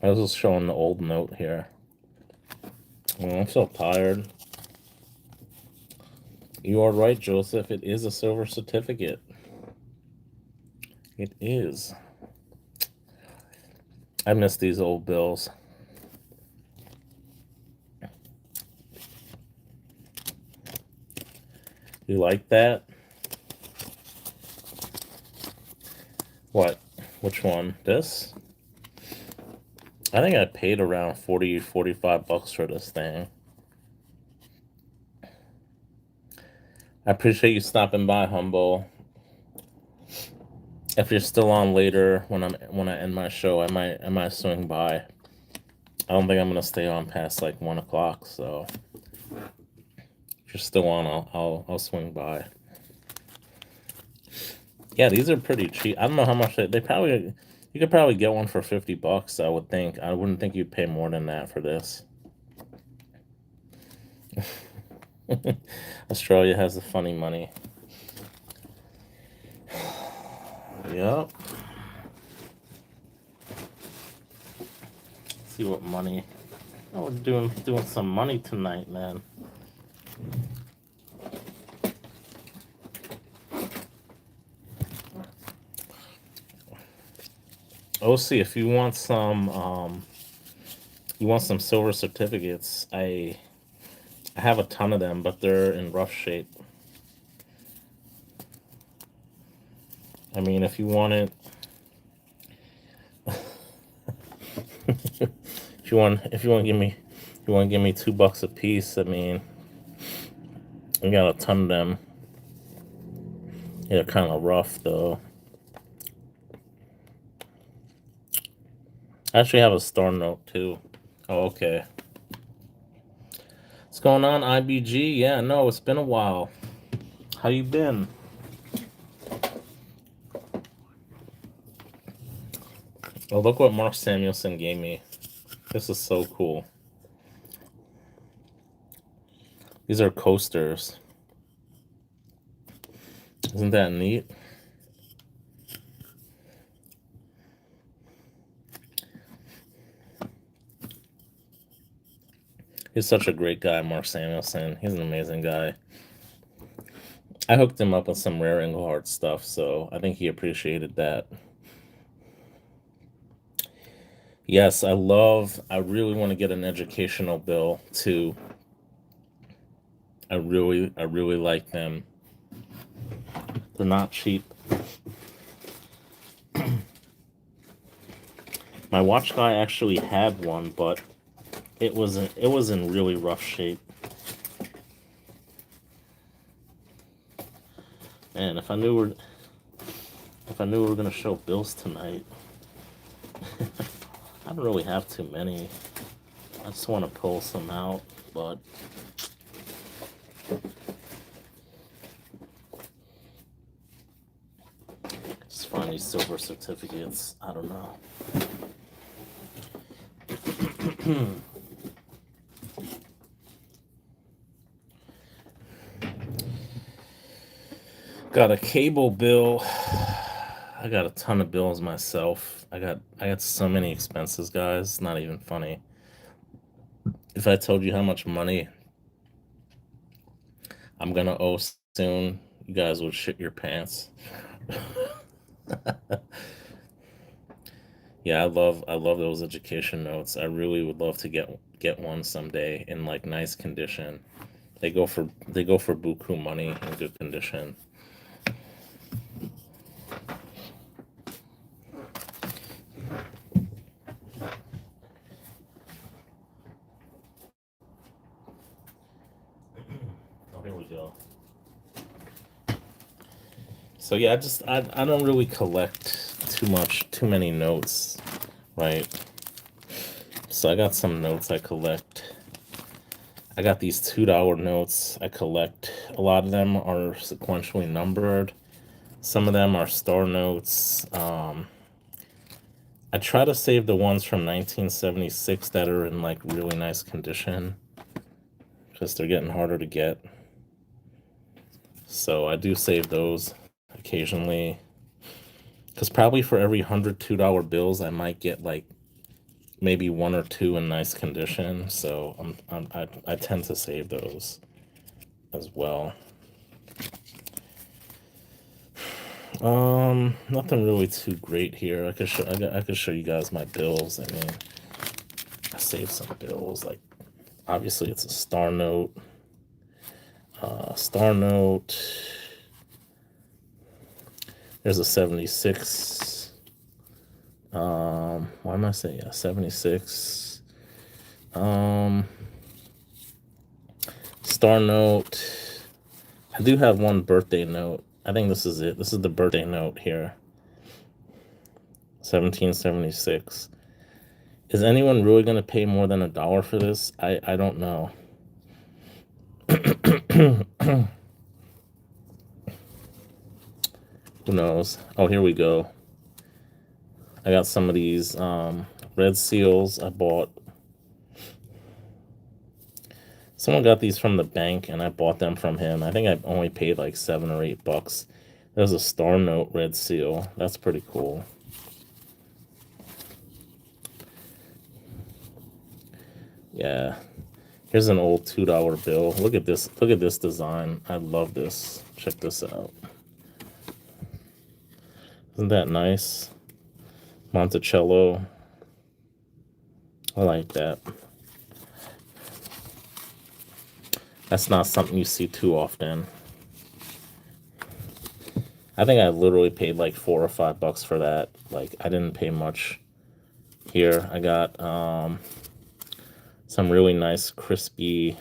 I was just showing the old note here. Oh, I'm so tired. You are right, Joseph. It is a silver certificate. It is. I miss these old bills. You like that? What? Which one? This? I think I paid around 40, 45 bucks for this thing. I appreciate you stopping by, Humble. If you're still on later when I end my show, I might swing by. I don't think I'm gonna stay on past like 1 o'clock. So if you're still on, I'll swing by. Yeah, these are pretty cheap. I don't know how much they probably. You could probably get one for 50 bucks. I would think. I wouldn't think you'd pay more than that for this. Australia has the funny money. Yep. See what money Oh, we're doing some money tonight, man. OC, if you want some silver certificates, I have a ton of them, but they're in rough shape. I mean, if you want it, if you want to give me, if you want to give me $2 a piece, I mean, I got a ton of them. They're kind of rough though. I actually have a star note too. Oh, okay. What's going on, IBG? Yeah, no, it's been a while. How you been? Oh, look what Mark Samuelson gave me. This is so cool. These are coasters. Isn't that neat? He's such a great guy, Mark Samuelson. He's an amazing guy. I hooked him up with some rare Englehart stuff, so I think he appreciated that. Yes, I really want to get an educational bill too. I really like them. They're not cheap. My watch guy actually had one, but it was in really rough shape. Man, if I knew we were gonna show bills tonight, I don't really have too many. I just want to pull some out, but just find these silver certificates. I don't know. Got a cable bill. I got a ton of bills myself. I got so many expenses, guys. It's not even funny. If I told you how much money I'm gonna owe soon, you guys would shit your pants. Yeah, I love those education notes. I really would love to get one someday in like nice condition. They go for buku money in good condition. Oh, here we go. So yeah, I don't really collect too many notes, right? So I got some notes I collect. I got these $2 notes I collect. A lot of them are sequentially numbered. Some of them are star notes. I try to save the ones from 1976 that are in like really nice condition because they're getting harder to get. So I do save those occasionally. Because probably for every 100 $2 bills, I might get like maybe one or two in nice condition. So I tend to save those as well. Nothing really too great here. I could show you guys my bills. I mean, I saved some bills. Like obviously, it's a star note. Star note. There's a 76. Why am I saying 76? Star note. I do have one birthday note. I think this is it. This is the birthday note here. 1776. Is anyone really going to pay more than $1 for this? I don't know. Who knows? Oh, here we go. I got some of these red seals I bought. Someone got these from the bank, and I bought them from him. I think I only paid like $7 or $8. There's a star note red seal. That's pretty cool. Yeah. Here's an old $2 bill. Look at this. Look at this design. I love this. Check this out. Isn't that nice? Monticello. I like that. That's not something you see too often. I think I literally paid like $4 or $5 for that. Like I didn't pay much. Here I got some really nice crispy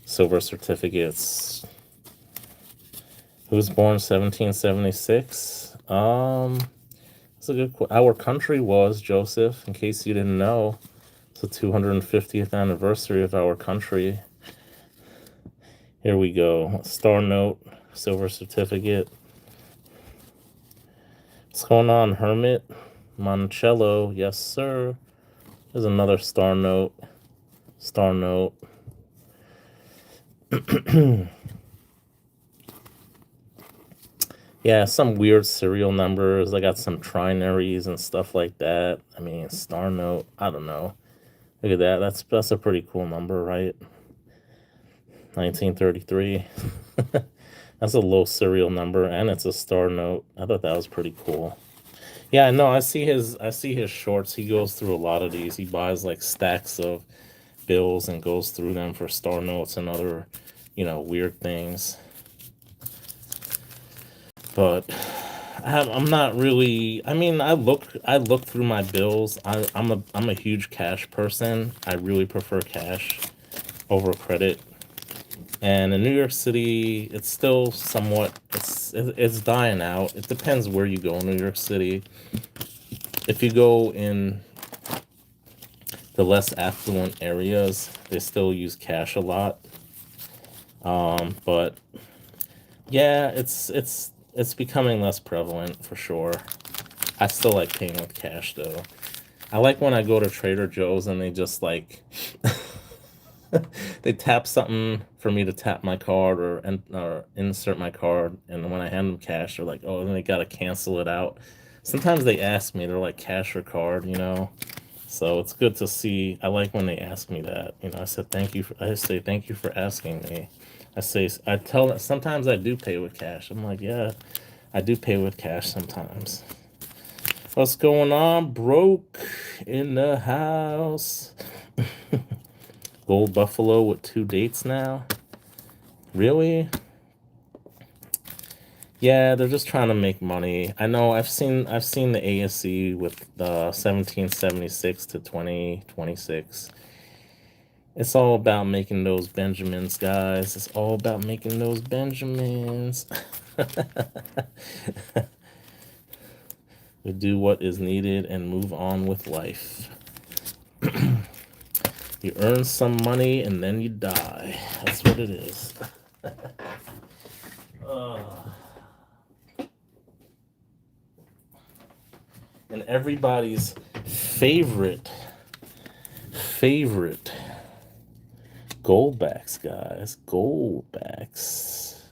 silver certificates. Who was born 1776? That's a good question. Our country was, Joseph, in case you didn't know. It's the 250th anniversary of our country. Here we go. Star note, silver certificate. What's going on, Hermit? Monticello, yes, sir. There's another star note. Star note. Yeah, some weird serial numbers. I got some trinaries and stuff like that. I mean, star note. I don't know. Look at that. That's a pretty cool number, right? 1933. That's a low serial number, and it's a star note. I thought that was pretty cool. Yeah, no, I see his shorts. He goes through a lot of these. He buys like stacks of bills and goes through them for star notes and other, weird things. But I'm not really. I mean, I look through my bills. I'm a huge cash person. I really prefer cash over credit. And in New York City, it's still somewhat it's dying out. It depends where you go in New York City. If you go in the less affluent areas, they still use cash a lot. But yeah, it's becoming less prevalent for sure. I still like paying with cash though. I like when I go to Trader Joe's and they just like they tap something for me to tap my card or insert my card, and when I hand them cash, they're like, "Oh," then they gotta cancel it out. Sometimes they ask me, they're like, "Cash or card?" So it's good to see. I like when they ask me that. I said thank you. I say thank you for asking me. I tell them sometimes I do pay with cash. I'm like, yeah, I do pay with cash sometimes. What's going on? Broke in the house. Gold Buffalo with 2 dates now. Really? Yeah, they're just trying to make money. I know. I've seen the ASC with the 1776 to 2026. It's all about making those Benjamins, guys. It's all about making those Benjamins. We do what is needed and move on with life. You earn some money and then you die. That's what it is. And everybody's favorite goldbacks, guys. Goldbacks.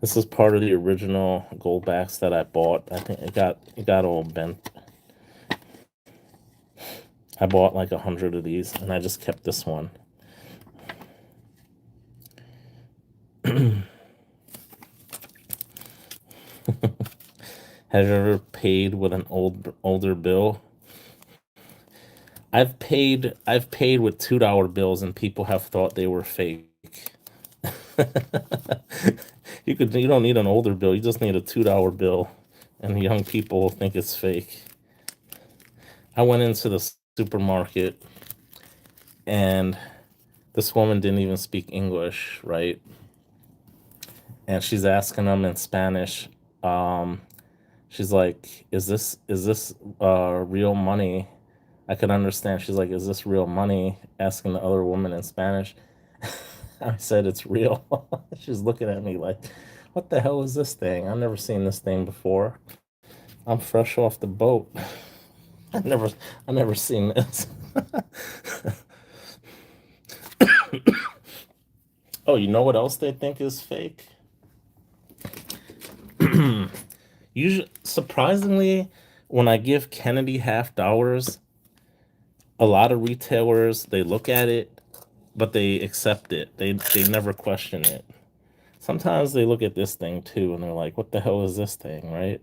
This is part of the original goldbacks that I bought. I think it got all bent. I bought like 100 of these, and I just kept this one. Have you ever paid with an older bill? I've paid with $2 bills, and people have thought they were fake. You don't need an older bill. You just need a $2 bill, and young people think it's fake. I went into the supermarket, and this woman didn't even speak English, right? And she's asking them in Spanish. Um, she's like, "Is this real money?" I could understand. She's like, "Is this real money?" Asking the other woman in Spanish. I said, "It's real." She's looking at me like, "What the hell is this thing? I've never seen this thing before. I'm fresh off the boat. I never, I never seen this." Oh, you know what else they think is fake? Usually, surprisingly, when I give Kennedy half dollars, A lot of retailers, they look at it, but they accept it. They never question it. Sometimes they look at this thing too and they're like, what the hell is this thing, right?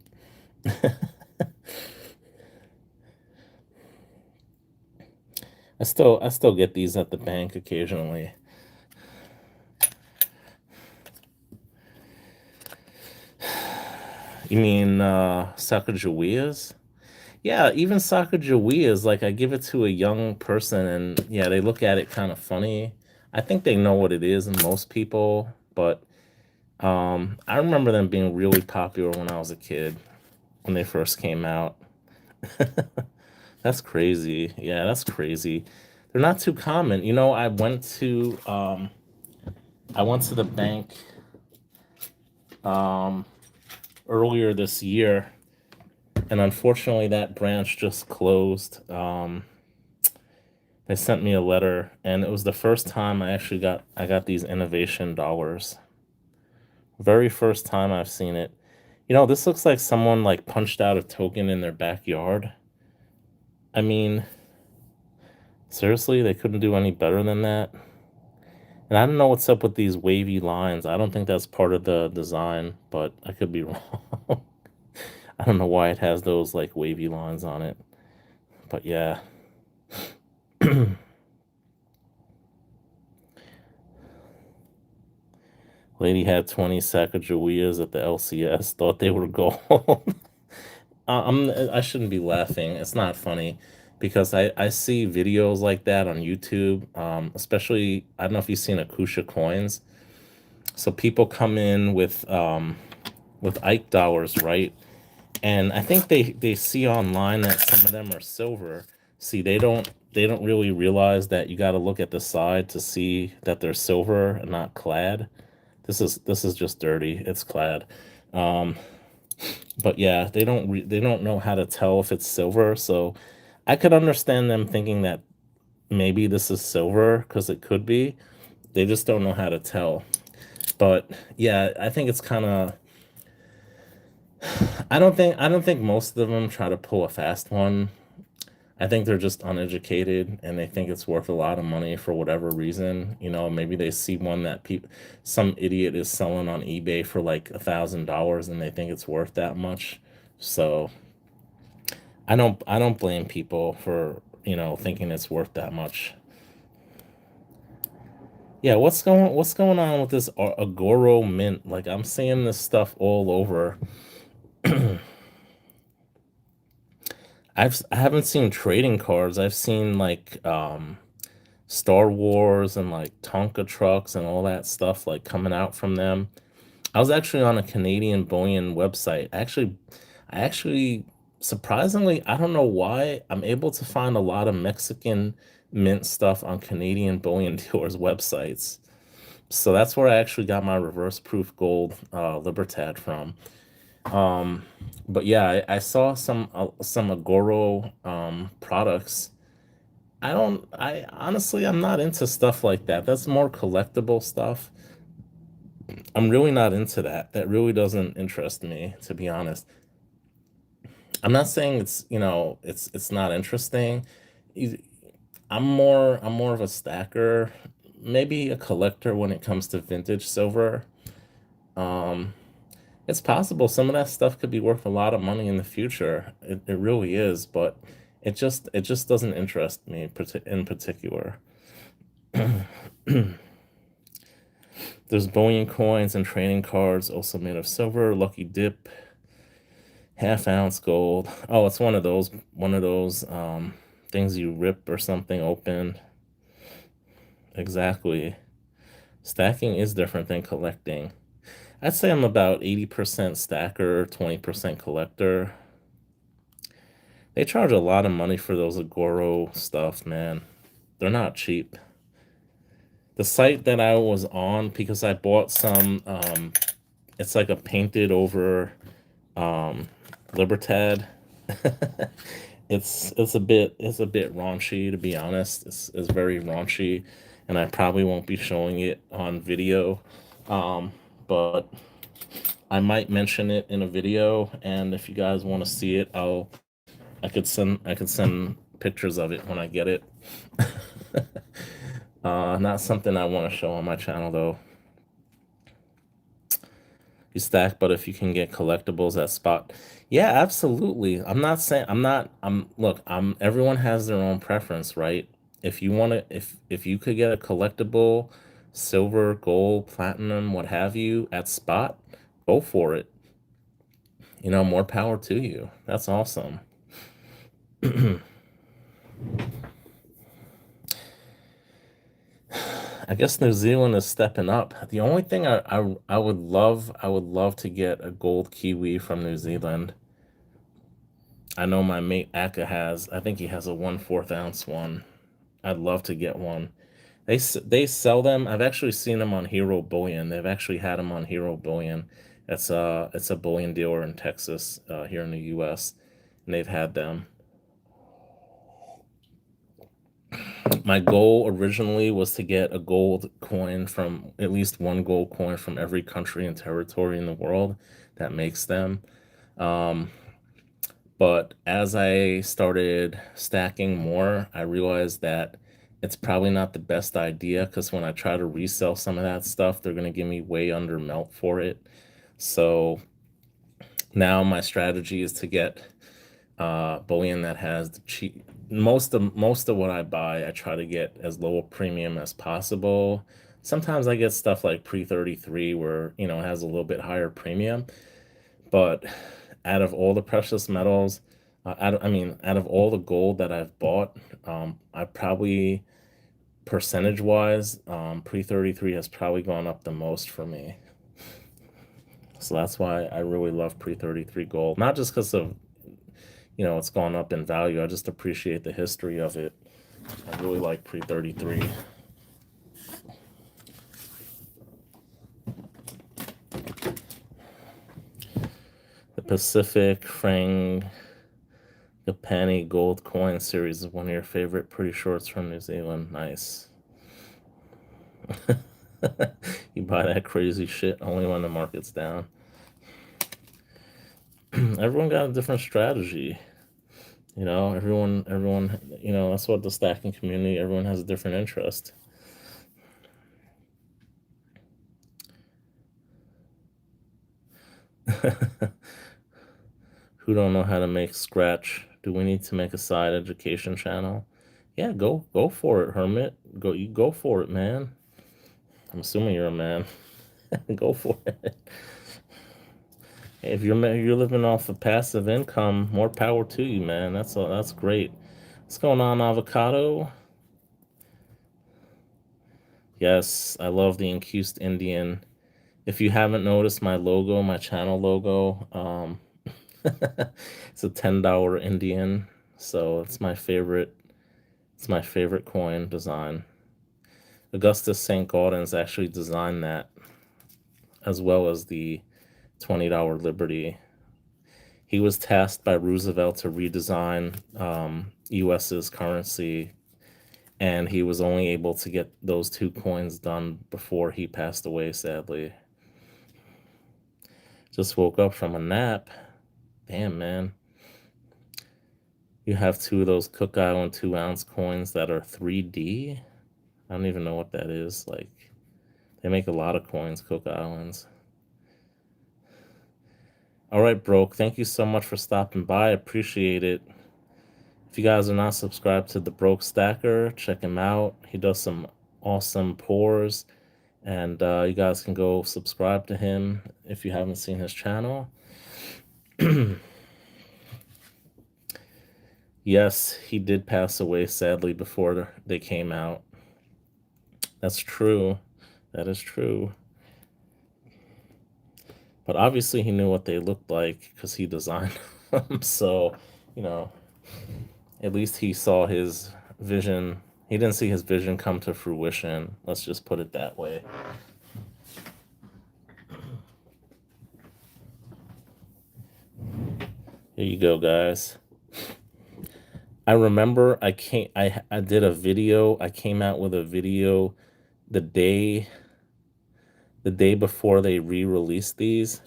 I still get these at the bank occasionally. You mean Sacagaweas? Yeah, even Sacagaweas, like I give it to a young person and yeah, they look at it kind of funny. I think they know what it is in most people, but I remember them being really popular when I was a kid, when they first came out. That's crazy. Yeah, that's crazy. They're not too common. You know, I went to the bank um earlier this year, and unfortunately that branch just closed. They sent me a letter, and it was the first time I got these innovation dollars. Very first time I've seen it. You know, this looks like someone like punched out a token in their backyard. I mean, seriously, they couldn't do any better than that. And I don't know what's up with these wavy lines. I don't think that's part of the design, but I could be wrong. I don't know why it has those like wavy lines on it. But yeah. Lady had 20 Sacagaweas at the LCS, thought they were gold. I shouldn't be laughing. It's not funny because I see videos like that on YouTube. Especially, I don't know if you've seen Akusha coins. So people come in with Ike dollars, right? And I think they see online that some of them are silver. See, they don't really realize that you got to look at the side to see that they're silver and not clad. This is just dirty. It's clad. Um, but yeah, they don't know how to tell if it's silver. So I could understand them thinking that maybe this is silver because it could be. They just don't know how to tell. But yeah, I think it's kind of. I don't think most of them try to pull a fast one. I think they're just uneducated and they think it's worth a lot of money for whatever reason. You know, maybe they see one that some idiot is selling on eBay for like $1,000 and they think it's worth that much. So I don't blame people for, thinking it's worth that much. Yeah, what's going on with this Agoro mint? Like I'm seeing this stuff all over. I haven't seen trading cards. I've seen like Star Wars and like Tonka trucks and all that stuff like coming out from them. I was actually on a Canadian bullion website. I actually surprisingly, I don't know why, I'm able to find a lot of Mexican mint stuff on Canadian bullion dealers websites. So that's where I actually got my reverse proof gold Libertad from. Um, but yeah, I saw some Agoro products. I honestly, I'm not into stuff like that. That's more collectible stuff. I'm really not into that. That really doesn't interest me, to be honest. I'm not saying it's not interesting. You- I'm more of a stacker, maybe a collector when it comes to vintage silver. Um, it's possible some of that stuff could be worth a lot of money in the future. It really is, but it just doesn't interest me in particular. There's bullion coins and trading cards also made of silver, lucky dip, half ounce gold. Oh, it's one of those things you rip or something open. Exactly. Stacking is different than collecting. I'd say I'm about 80% stacker, 20% collector. They charge a lot of money for those Agoro stuff, man. They're not cheap. The site that I was on, because I bought some, it's like a painted over um, Libertad. It's a bit raunchy, to be honest. It's very raunchy, and I probably won't be showing it on video. But I might mention it in a video, and if you guys want to see it, I could send pictures of it when I get it. Not something I want to show on my channel though. You stack, but if you can get collectibles at spot, yeah, absolutely. I'm not saying I'm not. I'm look. I'm. Everyone has their own preference, right? If you want to, if you could get a collectible, silver, gold, platinum, what have you, at spot, go for it. You know, more power to you. That's awesome. I guess New Zealand is stepping up. The only thing I would love to get a gold kiwi from New Zealand. I know my mate Aka has. I think he has a 1/4 ounce one. I'd love to get one. They sell them. I've actually seen them on Hero Bullion. They've actually had them on Hero Bullion. It's a bullion dealer in Texas, here in the U.S., and they've had them. My goal originally was to get a gold coin from at least one gold coin from every country and territory in the world that makes them. Um, but as I started stacking more, I realized that it's probably not the best idea because when I try to resell some of that stuff, they're going to give me way under melt for it. So now my strategy is to get bullion that has the cheap. Most of what I buy, I try to get as low a premium as possible. Sometimes I get stuff like pre 33 where, you know, it has a little bit higher premium. But out of all the precious metals, out of all the gold that I've bought, I probably percentage wise, pre 33 has probably gone up the most for me. So that's why I really love pre 33 gold. Not just because of, you know, it's gone up in value. I just appreciate the history of it. I really like pre 33. The Pacific Frangipani Gold Coin Series is one of your favorite. Pretty sure it's from New Zealand. Nice. You buy that crazy shit only when the market's down. Everyone got a different strategy. You know, everyone, you know, that's what the stacking community, everyone has a different interest. Who don't know how to make scratch? Do we need to make a side education channel? Yeah, go for it, Hermit. You go for it, man. I'm assuming you're a man. Go for it. Hey, if you're living off of passive income, more power to you, man. That's great. What's going on, avocado? Yes, I love the Incused Indian. If you haven't noticed my logo, my channel logo, it's a $10 Indian. So it's my favorite. It's my favorite coin design. Augustus St. Gaudens actually designed that, as well as the $20 Liberty. He was tasked by Roosevelt to redesign US's currency, and he was only able to get those two coins done before he passed away, sadly. Just woke up from a nap. Damn, man. You have two of those Cook Island 2-ounce coins that are 3D. I don't even know what that is. Like, they make a lot of coins, Cook Islands. All right, Broke. Thank you so much for stopping by. I appreciate it. If you guys are not subscribed to the Broke Stacker, check him out. He does some awesome pours, and you guys can go subscribe to him if you haven't seen his channel. Yes, he did pass away, sadly, before they came out. That's true. That is true. But obviously he knew what they looked like because he designed them. So, you know, at least he saw his vision. He didn't see his vision come to fruition. Let's just put it that way. Here you go, guys. I remember I did a video. I came out with a video the day before they re-released these,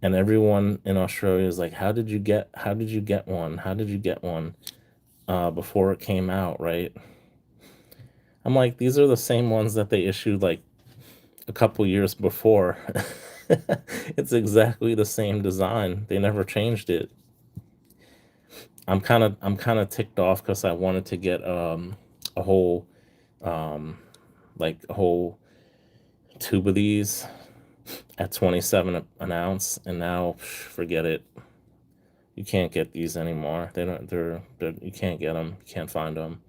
and everyone in Australia is like, how did you get one? How did you get one? before it came out, right? I'm like, these are the same ones that they issued like a couple years before. It's exactly the same design. They never changed it. I'm kind of ticked off because I wanted to get a whole um like a whole tube of these at 27 an ounce, and now forget it. You can't get these anymore. They don't. They're you can't get them. You can't find them.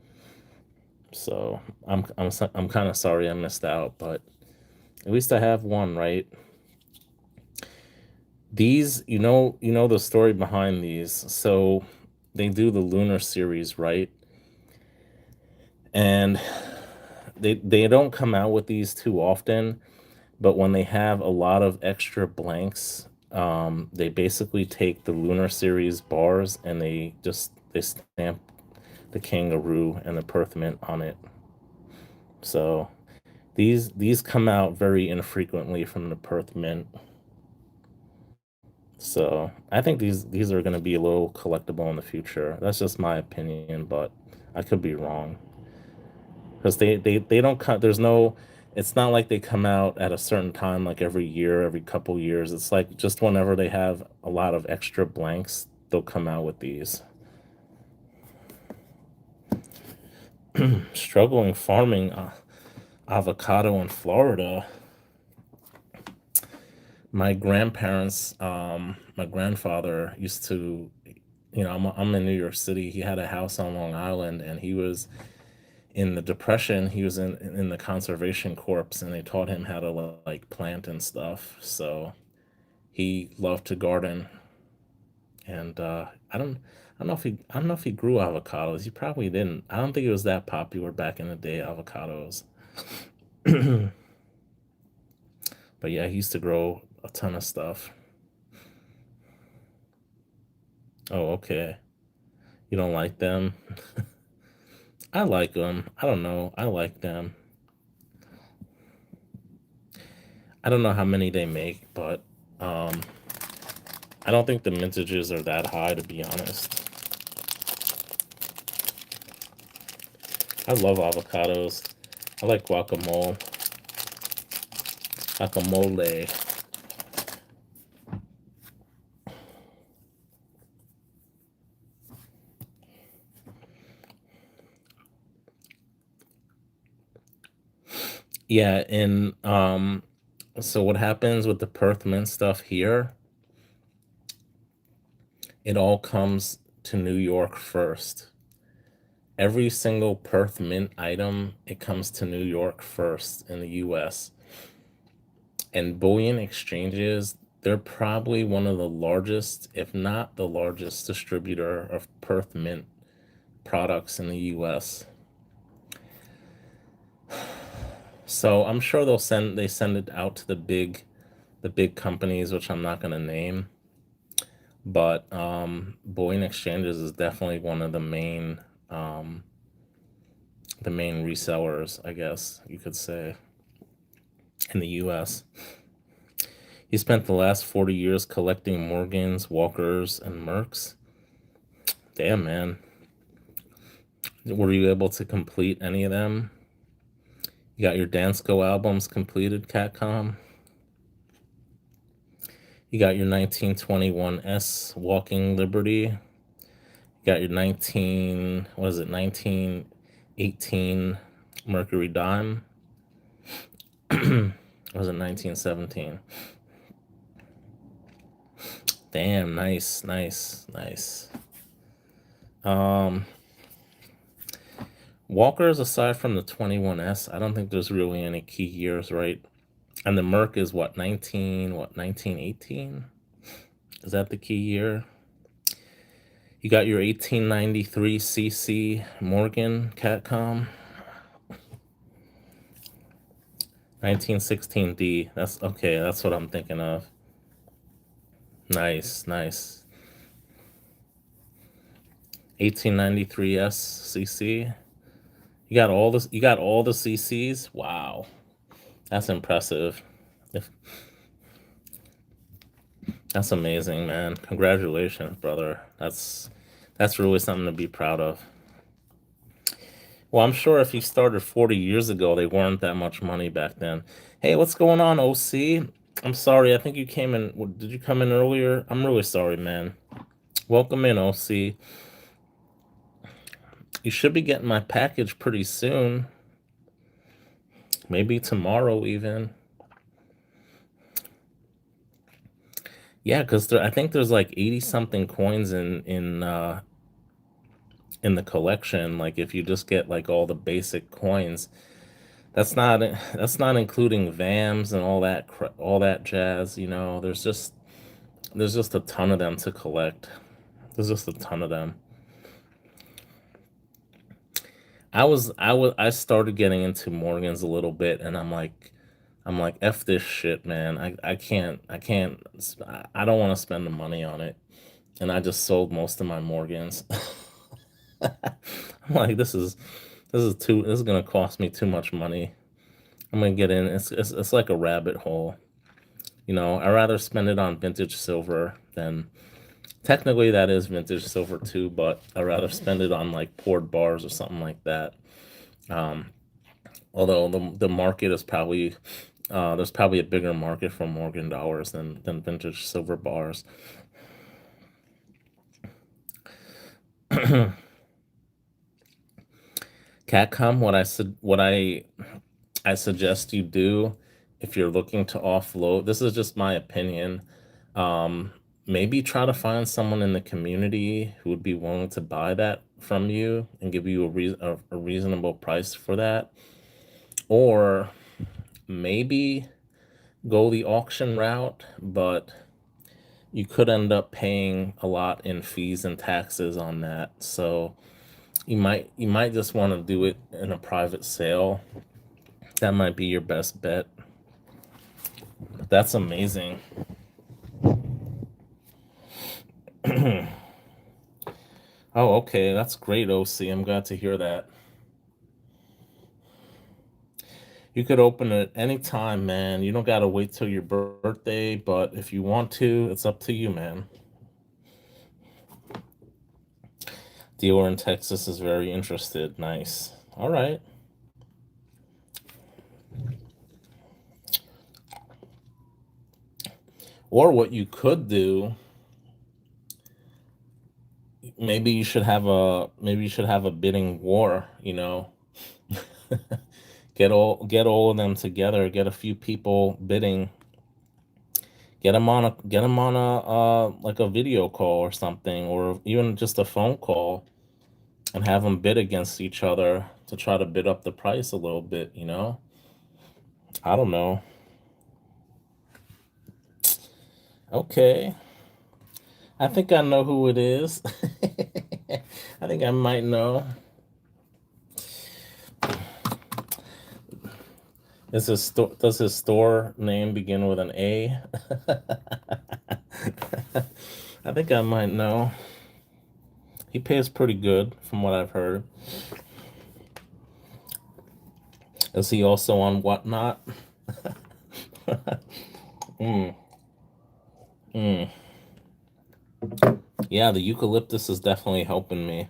So I'm kind of sorry I missed out, but at least I have one, right? These, you know the story behind these. So they do the lunar series, right? And they don't come out with these too often, but when they have a lot of extra blanks, they basically take the lunar series bars and they stamp the kangaroo and the Perth mint on it. So these come out very infrequently from the Perth mint. So I think these are going to be a little collectible in the future. That's just my opinion, but I could be wrong because they don't cut. There's no. It's not like they come out at a certain time, like every year, every couple years. It's like just whenever they have a lot of extra blanks, they'll come out with these. Struggling farming avocado in Florida. My grandparents, my grandfather used to, I'm in New York City. He had a house on Long Island, and he was in the Depression. He was in the Conservation Corps, and they taught him how to like plant and stuff. So he loved to garden, and I don't know if he grew avocados. He probably didn't. I don't think it was that popular back in the day, avocados. But yeah, he used to grow a ton of stuff. Oh, okay. You don't like them? I like them. I don't know. I like them. I don't know how many they make, but um, I don't think the mintages are that high, to be honest. I love avocados. I like guacamole. Guacamole. Yeah, and so what happens with the Perth mint stuff here, it all comes to New York first. Every single Perth mint item, it comes to New York first in the US. And bullion exchanges, they're probably one of the largest, if not the largest, distributor of Perth mint products in the US. So I'm sure they send it out to the big companies, which I'm not gonna name. But bullion exchanges is definitely one of the main resellers, I guess you could say, in the US. He spent the last 40 years collecting Morgans, Walkers, and Mercs. Damn, man. Were you able to complete any of them? You got your Dansko albums completed, Catcom? You got your 1921S Walking Liberty. You got your 1918 Mercury Dime. Was it 1917? Damn, nice, nice, nice. Um, Walkers, aside from the 21S, I don't think there's really any key years, right? And the Merc is what, 1918? Is that the key year? You got your 1893 CC Morgan Catcom, 1916D. That's okay, that's what I'm thinking of. Nice, nice. 1893 SCC. You got all the CCs? Wow. That's impressive. If That's amazing, man. Congratulations, brother. That's really something to be proud of. Well, I'm sure if he started 40 years ago, they weren't that much money back then. Hey, what's going on, OC? I'm sorry. I think you came in. Did you come in earlier? I'm really sorry, man. Welcome in, OC. You should be getting my package pretty soon. Maybe tomorrow, even. Yeah, because I think there's like 80 something coins in the collection. Like if you just get like all the basic coins, that's not including VAMs and all that jazz. There's just a ton of them to collect. There's just a ton of them. I started getting into Morgans a little bit, and I'm like, F this shit, man. I can't, I don't want to spend the money on it. And I just sold most of my Morgans. I'm like, this is gonna cost me too much money. I'm gonna get in. It's like a rabbit hole. I rather spend it on vintage silver than technically that is vintage silver too, but I rather spend it on like poured bars or something like that. Um, Although the market is probably there's probably a bigger market for Morgan dollars than vintage silver bars. Catcom, what I suggest you do if you're looking to offload, this is just my opinion. Um, Maybe try to find someone in the community who would be willing to buy that from you and give you a reasonable price for that. Or maybe go the auction route, but you could end up paying a lot in fees and taxes on that. So you might just want to do it in a private sale. That might be your best bet. But that's amazing. Oh, okay, that's great, OC. I'm glad to hear that. You could open it anytime, man. You don't gotta wait till your birthday, but if you want to, it's up to you, man. Dealer in Texas is very interested. Nice. All right. Or what you could do, maybe you should have a bidding war. Get all of them together, get a few people bidding, get them on a like a video call or something, or even just a phone call, and have them bid against each other to try to bid up the price a little bit. I don't know. Okay. I think I know who it is. I think I might know. Does his store name begin with an A? I think I might know. He pays pretty good from what I've heard. Is he also on Whatnot? mm, mm. Yeah, the eucalyptus is definitely helping me.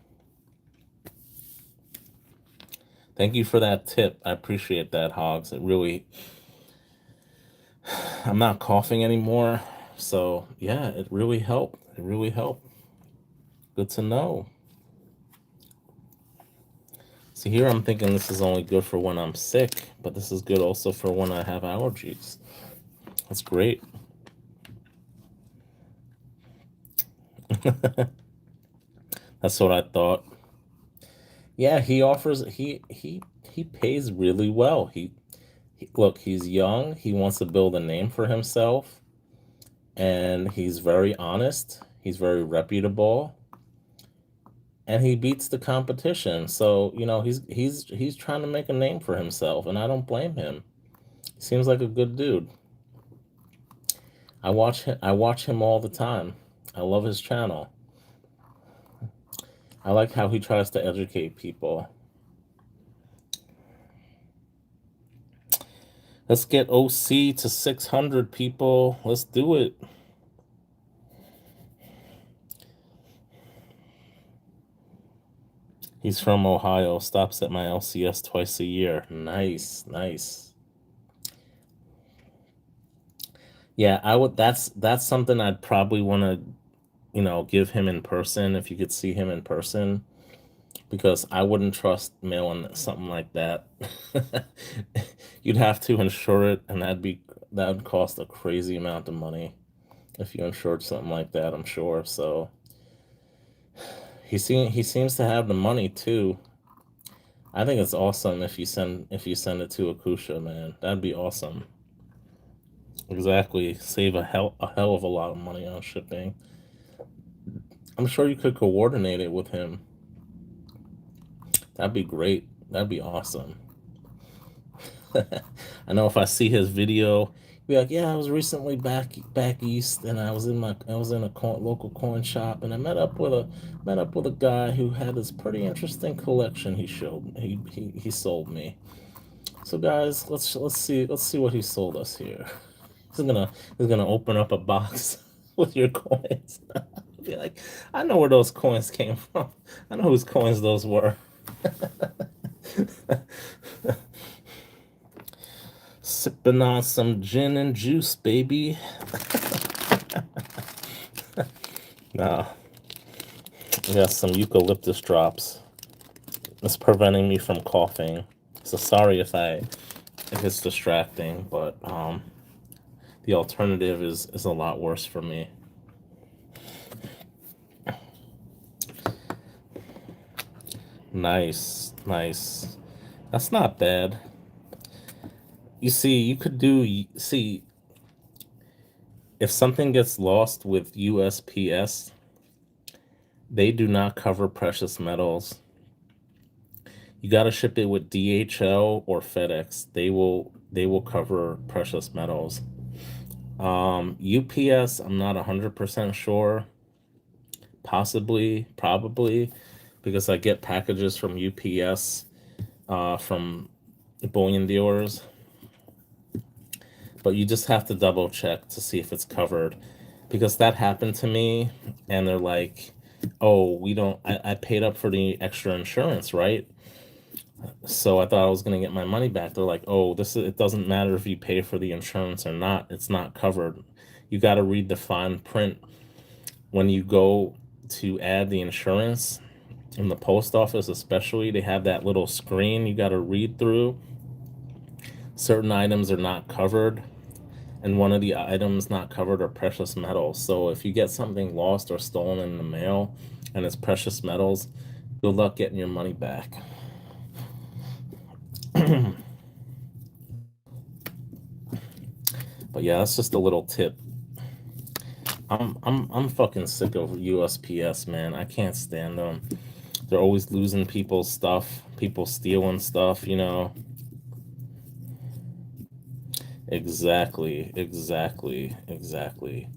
Thank you for that tip. I appreciate that, Hogs. I'm not coughing anymore. So, yeah, it really helped. It really helped. Good to know. See, here I'm thinking this is only good for when I'm sick, but this is good also for when I have allergies. That's great. That's what I thought. Yeah, he pays really well. Look, he's young. He wants to build a name for himself, and he's very honest. He's very reputable, and he beats the competition. So, he's trying to make a name for himself, and I don't blame him. He seems like a good dude. I watch him all the time. I love his channel. I like how he tries to educate people. Let's get OC to 600 people. Let's do it. He's from Ohio. Stops at my LCS twice a year. Nice, nice. Yeah, I would. That's something I'd probably want to, give him in person if you could see him in person, because I wouldn't trust mailing something like that. You'd have to insure it, and that would cost a crazy amount of money if you insured something like that, I'm sure. So he seems to have the money too. I think it's awesome if you send it to Akusha, man. That'd be awesome. Exactly. Save a hell of a lot of money on shipping. I'm sure you could coordinate it with him. That'd be great. That'd be awesome. I know if I see his video, be like, "Yeah, I was recently back east, and I was in a local coin shop, and I met up with a guy who had this pretty interesting collection. He sold me. So guys, let's see what he sold us here. He's gonna he's gonna open up a box with your coins. Be like, I know where those coins came from. I know whose coins those were." Sipping on some gin and juice, baby. Nah, I got some eucalyptus drops. It's preventing me from coughing. So sorry if it's distracting, but the alternative is a lot worse for me. Nice, nice. That's not bad. You see, if something gets lost with USPS, they do not cover precious metals. You got to ship it with DHL or FedEx. They will cover precious metals. UPS, I'm not 100% sure. Possibly, probably, because I get packages from UPS, from bullion dealers, but you just have to double check to see if it's covered, because that happened to me, and they're like, "Oh, we don't. I paid up for the extra insurance, right? So I thought I was gonna get my money back." They're like, "Oh, it doesn't matter if you pay for the insurance or not. It's not covered. You got to read the fine print when you go to add the insurance in the post office, especially. They have that little screen you got to read through. Certain items are not covered, and one of the items not covered are precious metals. So if you get something lost or stolen in the mail and it's precious metals, good luck getting your money back." But yeah, that's just a little tip. I'm fucking sick of USPS, man. I can't stand them. They're always losing people's stuff, people stealing stuff. Exactly, exactly, exactly.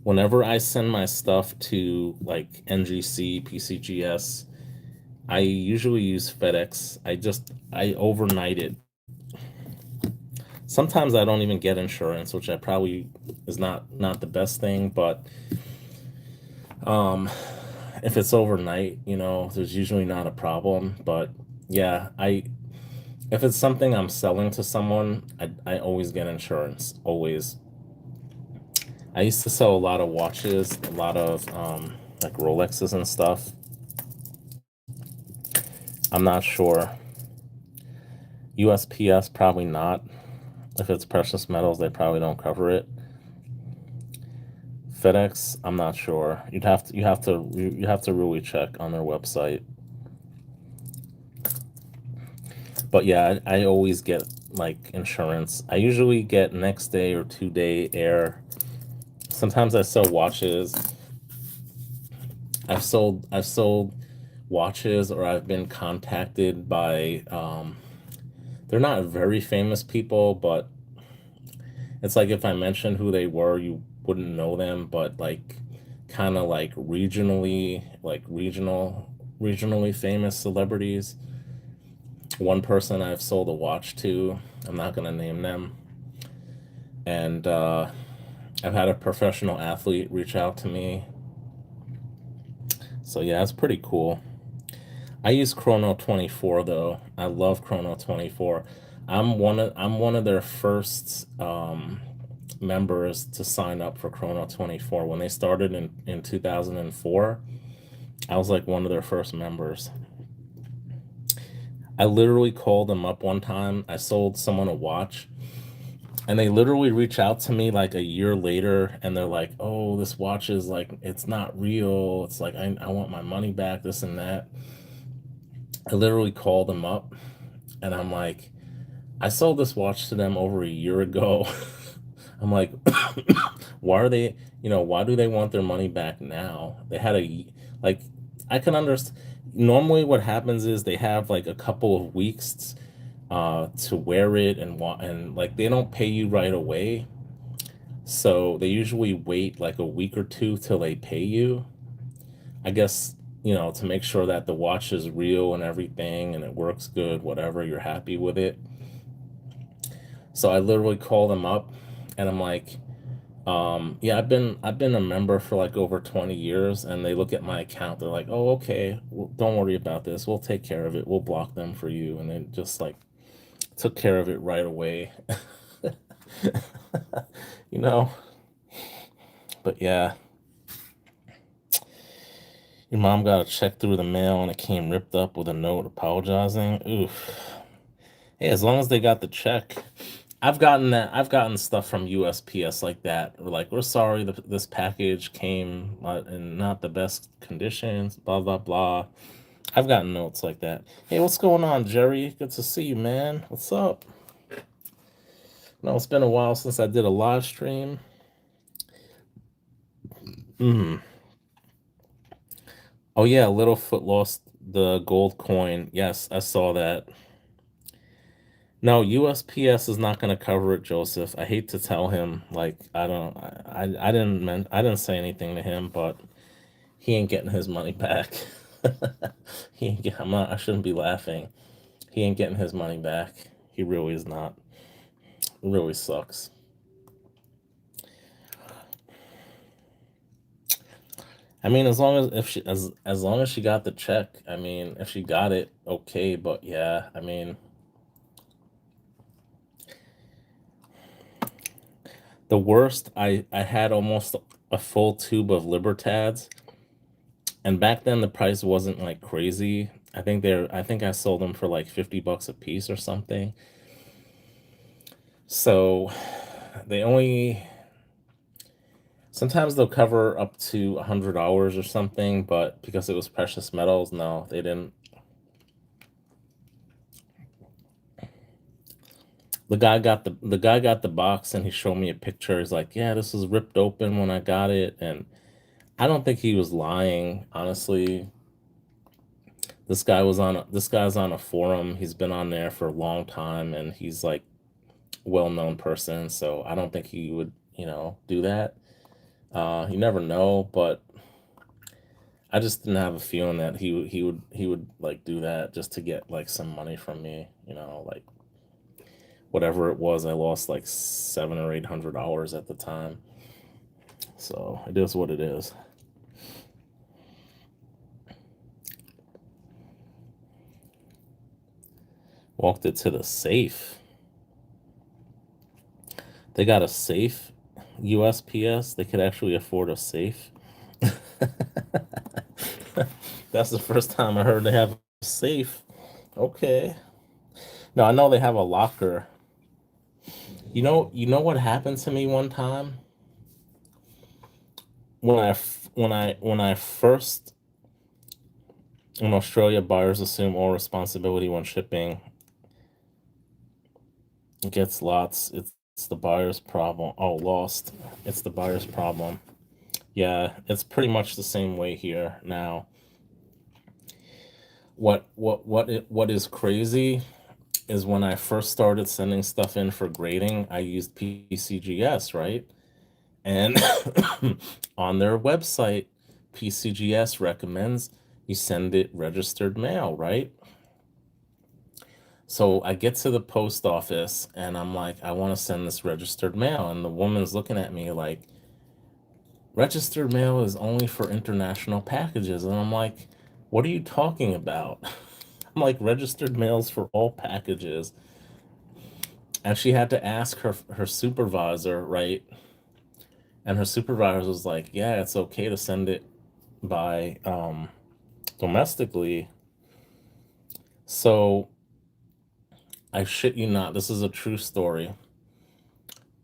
Whenever I send my stuff to like NGC, PCGS, I usually use FedEx. I overnight it. Sometimes I don't even get insurance, which I probably is not the best thing, but um if it's overnight, there's usually not a problem. But yeah, I if it's something I'm selling to someone, I always get insurance. Always. I used to sell a lot of watches, a lot of like Rolexes and stuff. I'm not sure. USPS probably not. If it's precious metals, they probably don't cover it. FedEx, I'm not sure. You have to really check on their website. But yeah, I always get like insurance. I usually get next day or 2-day air. Sometimes I sell watches. I've sold watches, or I've been contacted by they're not very famous people, but it's like if I mentioned who they were, you wouldn't know them, but like kind of like regionally famous celebrities. One person I've sold a watch to, I'm not gonna name them, and I've had a professional athlete reach out to me. So yeah, it's pretty cool. I use Chrono 24 though. I love Chrono 24. I'm one of their first members to sign up for Chrono 24. When they started in 2004, I was like one of their first members. I literally called them up one time. I sold someone a watch, and they literally reach out to me like a year later, and they're like, "Oh, this watch is like it's not real. It's like I want my money back, this and that." I literally called them up, and I'm like, "I sold this watch to them over a year ago." I'm like, "Why are they, why do they want their money back now?" They had like, I can understand. Normally, what happens is they have like a couple of weeks to wear it and like they don't pay you right away. So they usually wait like a week or two till they pay you. I guess, to make sure that the watch is real and everything and it works good, whatever, you're happy with it. So I literally call them up and I'm like, yeah, I've been a member for like over 20 years, and they look at my account, they're like, "Oh, okay, well, don't worry about this. We'll take care of it. We'll block them for you." And then just like took care of it right away. you know, but yeah, your mom got a check through the mail and it came ripped up with a note apologizing. Oof. Hey, as long as they got the check. I've gotten that. I've gotten stuff from USPS like that. Like, we're sorry this package came in not the best conditions, blah, blah, blah. I've gotten notes like that. Hey, what's going on, Jerry? Good to see you, man. What's up? No, it's been a while since I did a live stream. Mm. Oh, yeah, Littlefoot lost the gold coin. Yes, I saw that. No, USPS is not going to cover it, Joseph. I hate to tell him. Like, I didn't say anything to him, but he ain't getting his money back. I shouldn't be laughing. He ain't getting his money back. He really is not. It really sucks. I mean, as long as if she as long as she got the check. I mean, if she got it, okay. But yeah, I mean, the worst. I had almost a full tube of Libertads, and back then the price wasn't like crazy. I think I sold them for like $50 a piece or something. So they only sometimes they'll cover up to $100 or something, but because it was precious metals, no, they didn't. The guy got the box and he showed me a picture. He's like, "Yeah, this was ripped open when I got it," and I don't think he was lying, honestly. This guy's on a forum. He's been on there for a long time, and he's like well-known person, so I don't think he would, do that. You never know, but I just didn't have a feeling that he would like do that just to get like some money from me, like whatever it was. I lost like $700 or $800 at the time, so it is what it is. Walked it to the safe. They got a safe, USPS. They could actually afford a safe. That's the first time I heard they have a safe. Okay. No, I know they have a locker. You know what happened to me one time when I first in Australia, buyers assume all responsibility when shipping. It gets lots. It's the buyer's problem. Oh, lost. It's the buyer's problem. Yeah, it's pretty much the same way here now. What is crazy is when I first started sending stuff in for grading, I used PCGS, right? And on their website, PCGS recommends you send it registered mail, right? So I get to the post office and I'm like, I want to send this registered mail. And the woman's looking at me registered mail is only for international packages. And I'm like, what are you talking about? I'm like, registered mail's for all packages. And she had to ask her supervisor, right? And her supervisor was like, yeah, it's okay to send it by domestically. So I shit you not, this is a true story.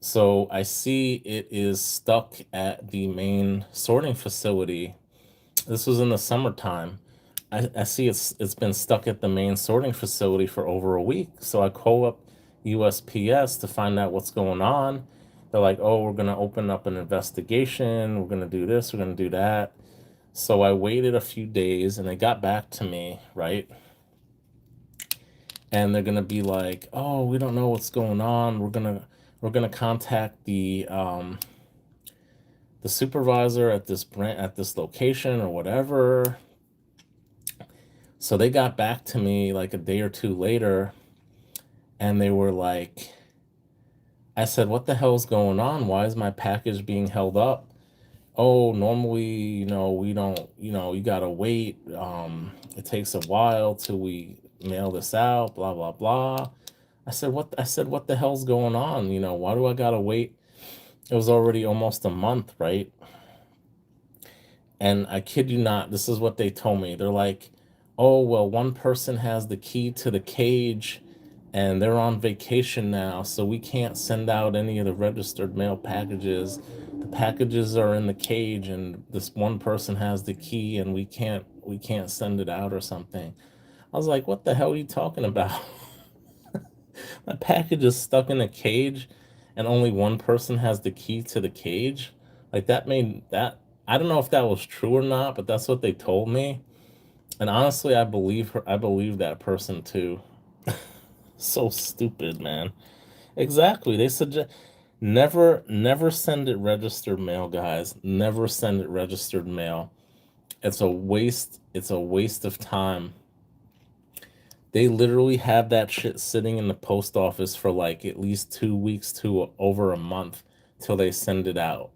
So I see it is stuck at the main sorting facility. This was in the summertime. I see it's been stuck at the main sorting facility for over a week. So I call up USPS to find out what's going on. They're like, oh, we're gonna open up an investigation. We're gonna do this. We're gonna do that. So I waited a few days, and they got back to me, right? And they're gonna be like, oh, we don't know what's going on. We're gonna contact the supervisor at this location or whatever. So they got back to me like a day or two later, and they were like, I said, what the hell's going on? Why is my package being held up? Oh, normally, we don't, you gotta wait. It takes a while till we mail this out, blah, blah, blah. I said, what the hell's going on? Why do I gotta wait? It was already almost a month, right? And I kid you not, this is what they told me. They're like, oh, well, one person has the key to the cage and they're on vacation now, so we can't send out any of the registered mail packages. The packages are in the cage and this one person has the key and we can't send it out or something. I was like, what the hell are you talking about? My package is stuck in a cage and only one person has the key to the cage. Like that made that I don't know if that was true or not, but that's what they told me. And honestly, I believe her. I believe that person too. So stupid, man. Exactly. They suggest never send it registered mail, guys. Never send it registered mail. It's a waste. It's a waste of time. They literally have that shit sitting in the post office for like at least 2 weeks to over a month till they send it out.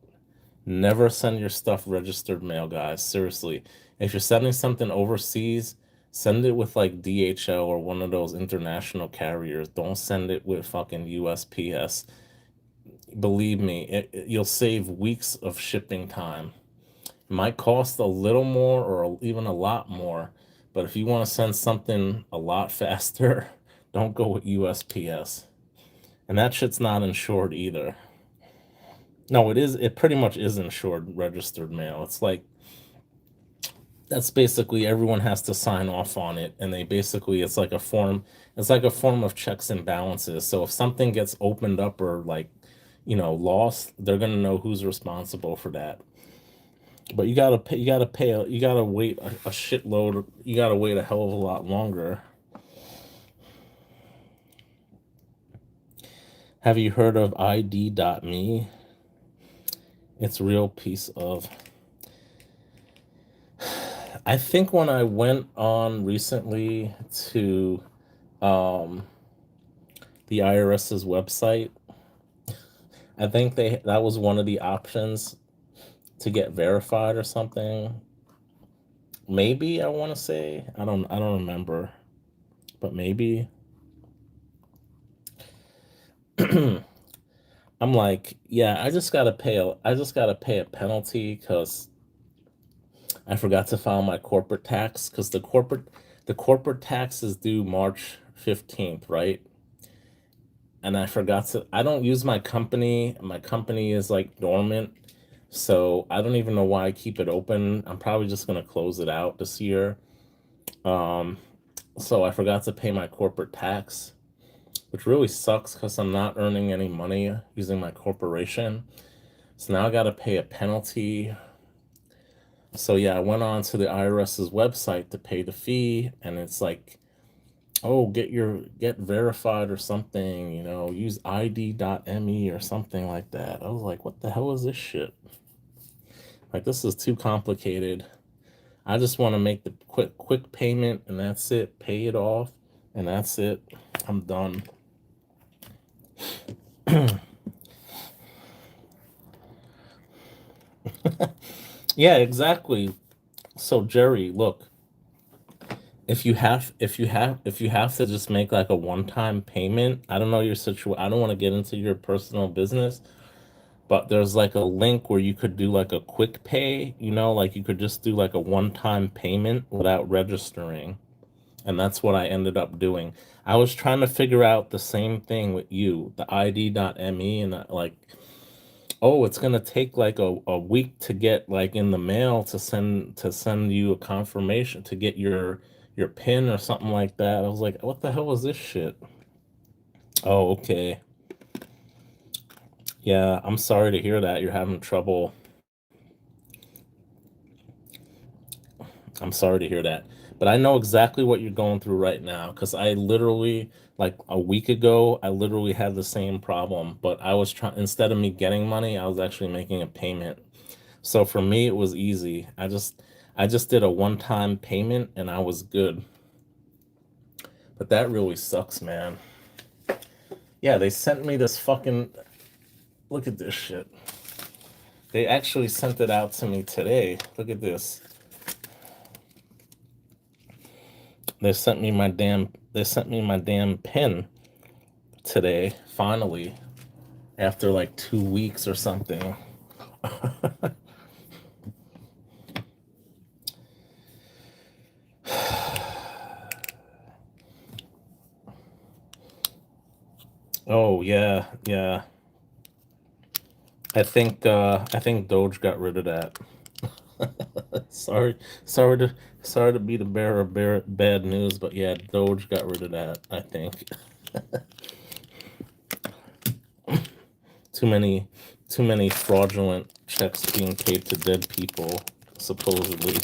Never send your stuff registered mail, guys. Seriously. If you're sending something overseas, send it with like DHL or one of those international carriers. Don't send it with fucking USPS. Believe me, you'll save weeks of shipping time. It might cost a little more or even a lot more, but if you want to send something a lot faster, don't go with USPS. And that shit's not insured either. No, it is. It pretty much is insured registered mail. It's like that's basically everyone has to sign off on it, and they basically it's like a form. It's like a form of checks and balances. So if something gets opened up or like lost, they're gonna know who's responsible for that. But you gotta pay. You gotta pay. You gotta wait a shitload. You gotta wait a hell of a lot longer. Have you heard of ID.me? It's a real piece of. I think when I went on recently to um, the IRS's website, I think that was one of the options to get verified or something. Maybe I want to say I don't remember, but maybe I'm like, yeah, I just gotta pay a penalty because I forgot to file my corporate tax because the corporate tax is due March 15th, right? And I don't use my company. My company is like dormant. So I don't even know why I keep it open. I'm probably just gonna close it out this year. Um, so I forgot to pay my corporate tax, which really sucks because I'm not earning any money using my corporation. So now I gotta pay a penalty. So yeah, I went on to the IRS's website to pay the fee, and it's like, oh, get verified or something, use ID.me or something like that. I was like, what the hell is this shit? Like this is too complicated. I just want to make the quick payment and that's it. Pay it off and that's it. I'm done. Yeah, exactly. So Jerry, look, if you have to just make like a one-time payment, I don't know your situation. I don't want to get into your personal business, but there's like a link where you could do like a quick pay, like you could just do like a one-time payment without registering. And that's what I ended up doing. I was trying to figure out the same thing with you, the ID.me, and like, oh, it's gonna take like a week to get like in the mail to send you a confirmation to get your pin or something like that. I was like, what the hell is this shit? Oh, okay. Yeah, I'm sorry to hear that. You're having trouble. I'm sorry to hear that. But I know exactly what you're going through right now because I literally, like a week ago, I literally had the same problem. But I was trying, instead of me getting money, I was actually making a payment. So for me, it was easy. I just did a one-time payment and I was good. But that really sucks, man. Yeah, they sent me this fucking, look at this shit. They actually sent it out to me today. Look at this. They sent me my damn pin today, finally, after like 2 weeks or something. Oh yeah, yeah. I think Doge got rid of that. Sorry, sorry to sorry to be the bearer of bad news, but yeah, Doge got rid of that. I think too many too many fraudulent checks being paid to dead people, supposedly.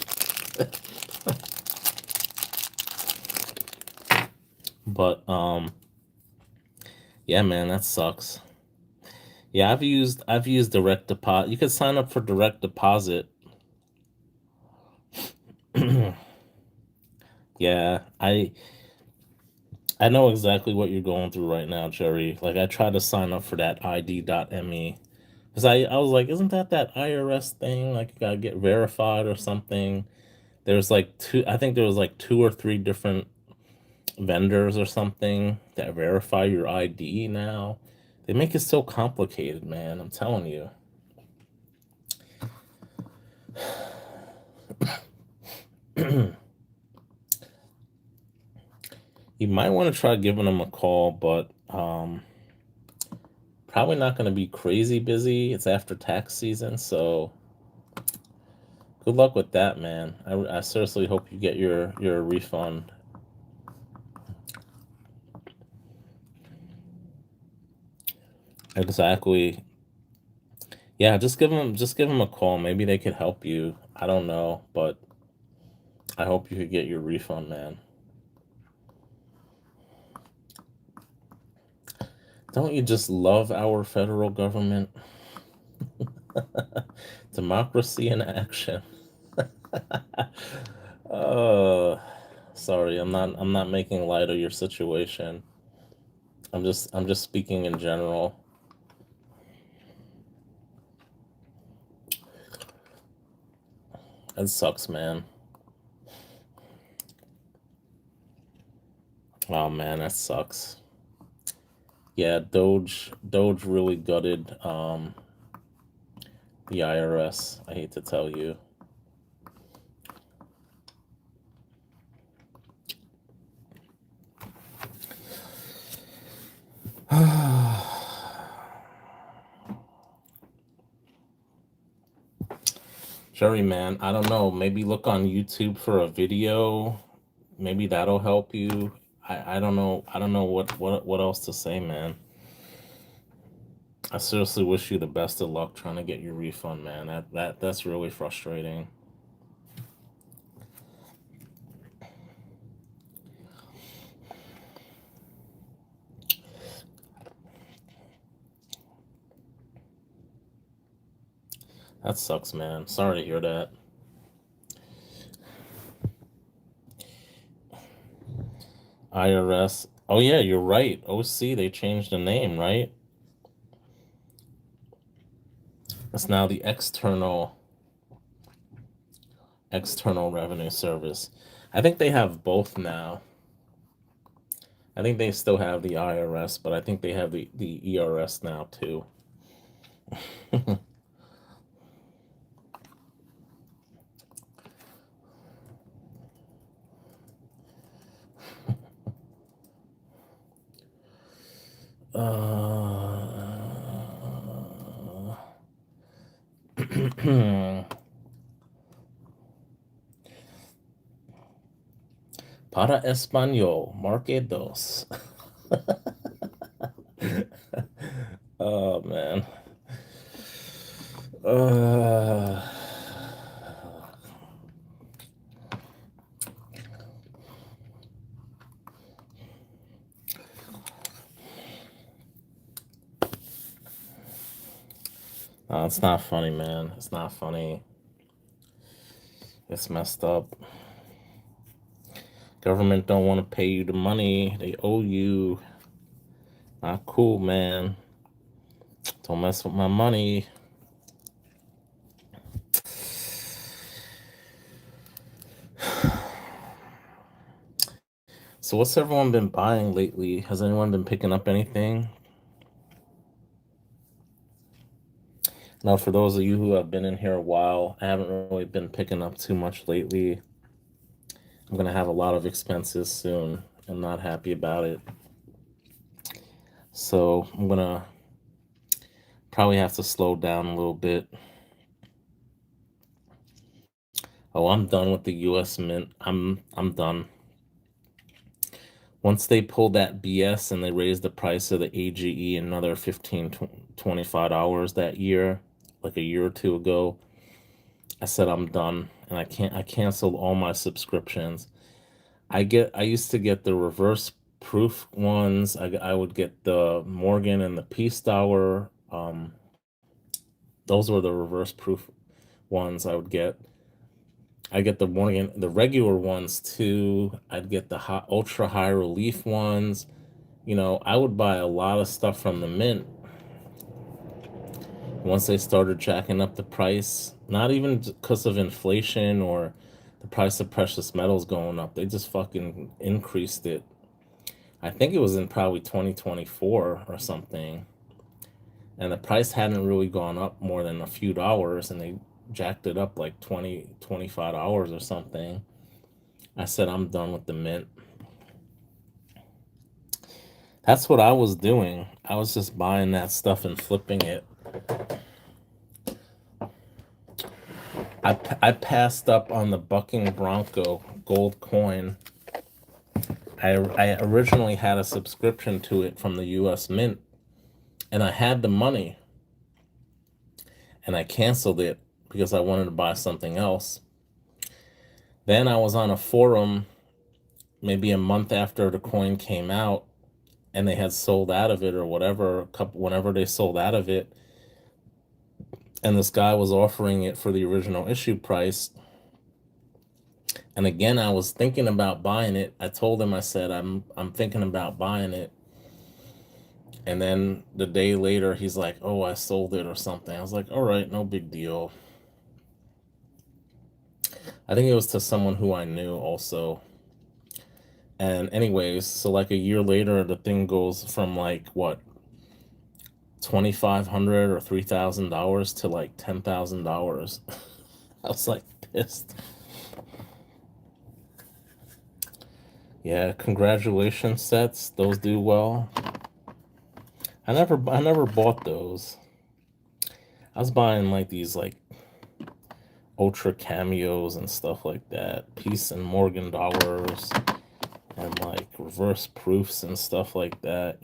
But yeah, man, that sucks. Yeah, I've used direct deposit. You could sign up for direct deposit. Yeah, I know exactly what you're going through right now, Jerry. Like I tried to sign up for that ID.me because I was like, isn't that IRS thing? Like you gotta get verified or something. There's like two. I think there was like two or three different vendors or something that verify your ID now. They make it so complicated, man. I'm telling you. You might want to try giving them a call, but probably not going to be crazy busy. It's after tax season, so good luck with that, man. I seriously hope you get your refund. Exactly. Yeah, just give them a call. Maybe they could help you. I don't know, but I hope you could get your refund, man. Don't you just love our federal government? Democracy in action. Uh, sorry, I'm not making light of your situation. I'm just speaking in general. It sucks, man. Oh man, that sucks. Yeah, Doge really gutted the IRS. I hate to tell you. Jerry, man, I don't know. Maybe look on YouTube for a video. Maybe that'll help you. I don't know. I don't know what else to say, man. I seriously wish you the best of luck trying to get your refund, man. That's really frustrating. That sucks, man. Sorry to hear that. IRS. Oh yeah, you're right. OC, they changed the name, right? It's now the external. external revenue service. I think they have both now. I think they still have the IRS, but I think they have the ERS now too. Para español, marque dos. Oh man. Uh, it's not funny, man. It's not funny. It's messed up. Government don't want to pay you the money they owe you. Not cool, man. Don't mess with my money. So what's everyone been buying lately? Has anyone been picking up anything? Now, for those of you who have been in here a while, I haven't really been picking up too much lately. I'm gonna have a lot of expenses soon. I'm not happy about it. So I'm gonna probably have to slow down a little bit. Oh, I'm done with the US Mint. I'm done. Once they pulled that BS and they raised the price of the AGE another $25 that year, like a year or two ago, I said I'm done, and I canceled all my subscriptions. I used to get the reverse proof ones. I would get the Morgan and the Peace Hour. Those were the reverse proof ones I would get. I get the Morgan, the regular ones too. I'd get the ultra high relief ones. I would buy a lot of stuff from the mint once they started jacking up the price. Not even because of inflation or the price of precious metals going up. They just fucking increased it. I think it was in probably 2024 or something. And the price hadn't really gone up more than a few dollars, and they jacked it up like $25 or something. I said, I'm done with the mint. That's what I was doing. I was just buying that stuff and flipping it. I passed up on the Bucking Bronco gold coin. I originally had a subscription to it from the US Mint, and I had the money, and I canceled it because I wanted to buy something else. Then I was on a forum maybe a month after the coin came out, and they had sold out of it or whatever, whenever they sold out of it, and this guy was offering it for the original issue price. And again, I was thinking about buying it. I told him, I said, I'm thinking about buying it. And then the day later, he's like, oh, I sold it or something. I was like, all right, no big deal. I think it was to someone who I knew also. And anyways, so like a year later, the thing goes from like what, $2,500 or $3,000 to like $10,000. I was like pissed. Yeah, congratulations sets. Those do well. I never bought those. I was buying like these like ultra cameos and stuff like that. Peace and Morgan dollars and like reverse proofs and stuff like that,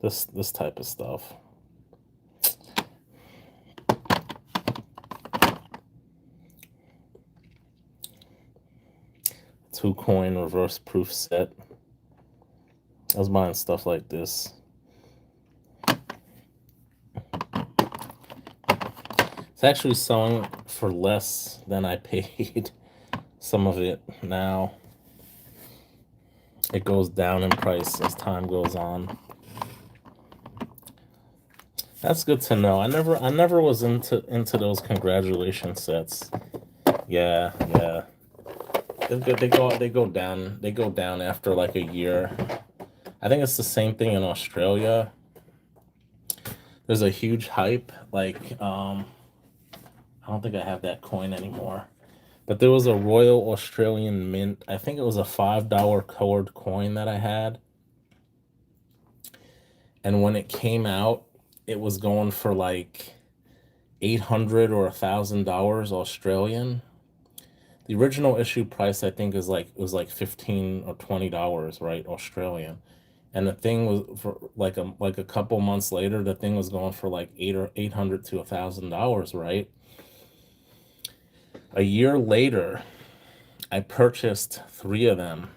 This type of stuff. Two coin reverse proof set. I was buying stuff like this. It's actually selling for less than I paid some of it now. It goes down in price as time goes on. That's good to know. I never was into those congratulation sets. Yeah, yeah. They go down after like a year. I think it's the same thing in Australia. There's a huge hype. Like, I don't think I have that coin anymore. But there was a Royal Australian Mint. I think it was a $5 colored coin that I had. And when it came out, it was going for like 800 or $1,000 Australian. The original issue price I think is like was like 15 or $20, right? Australian. And the thing was for like a couple months later, the thing was going for like 800 to $1,000, right? A year later, I purchased three of them.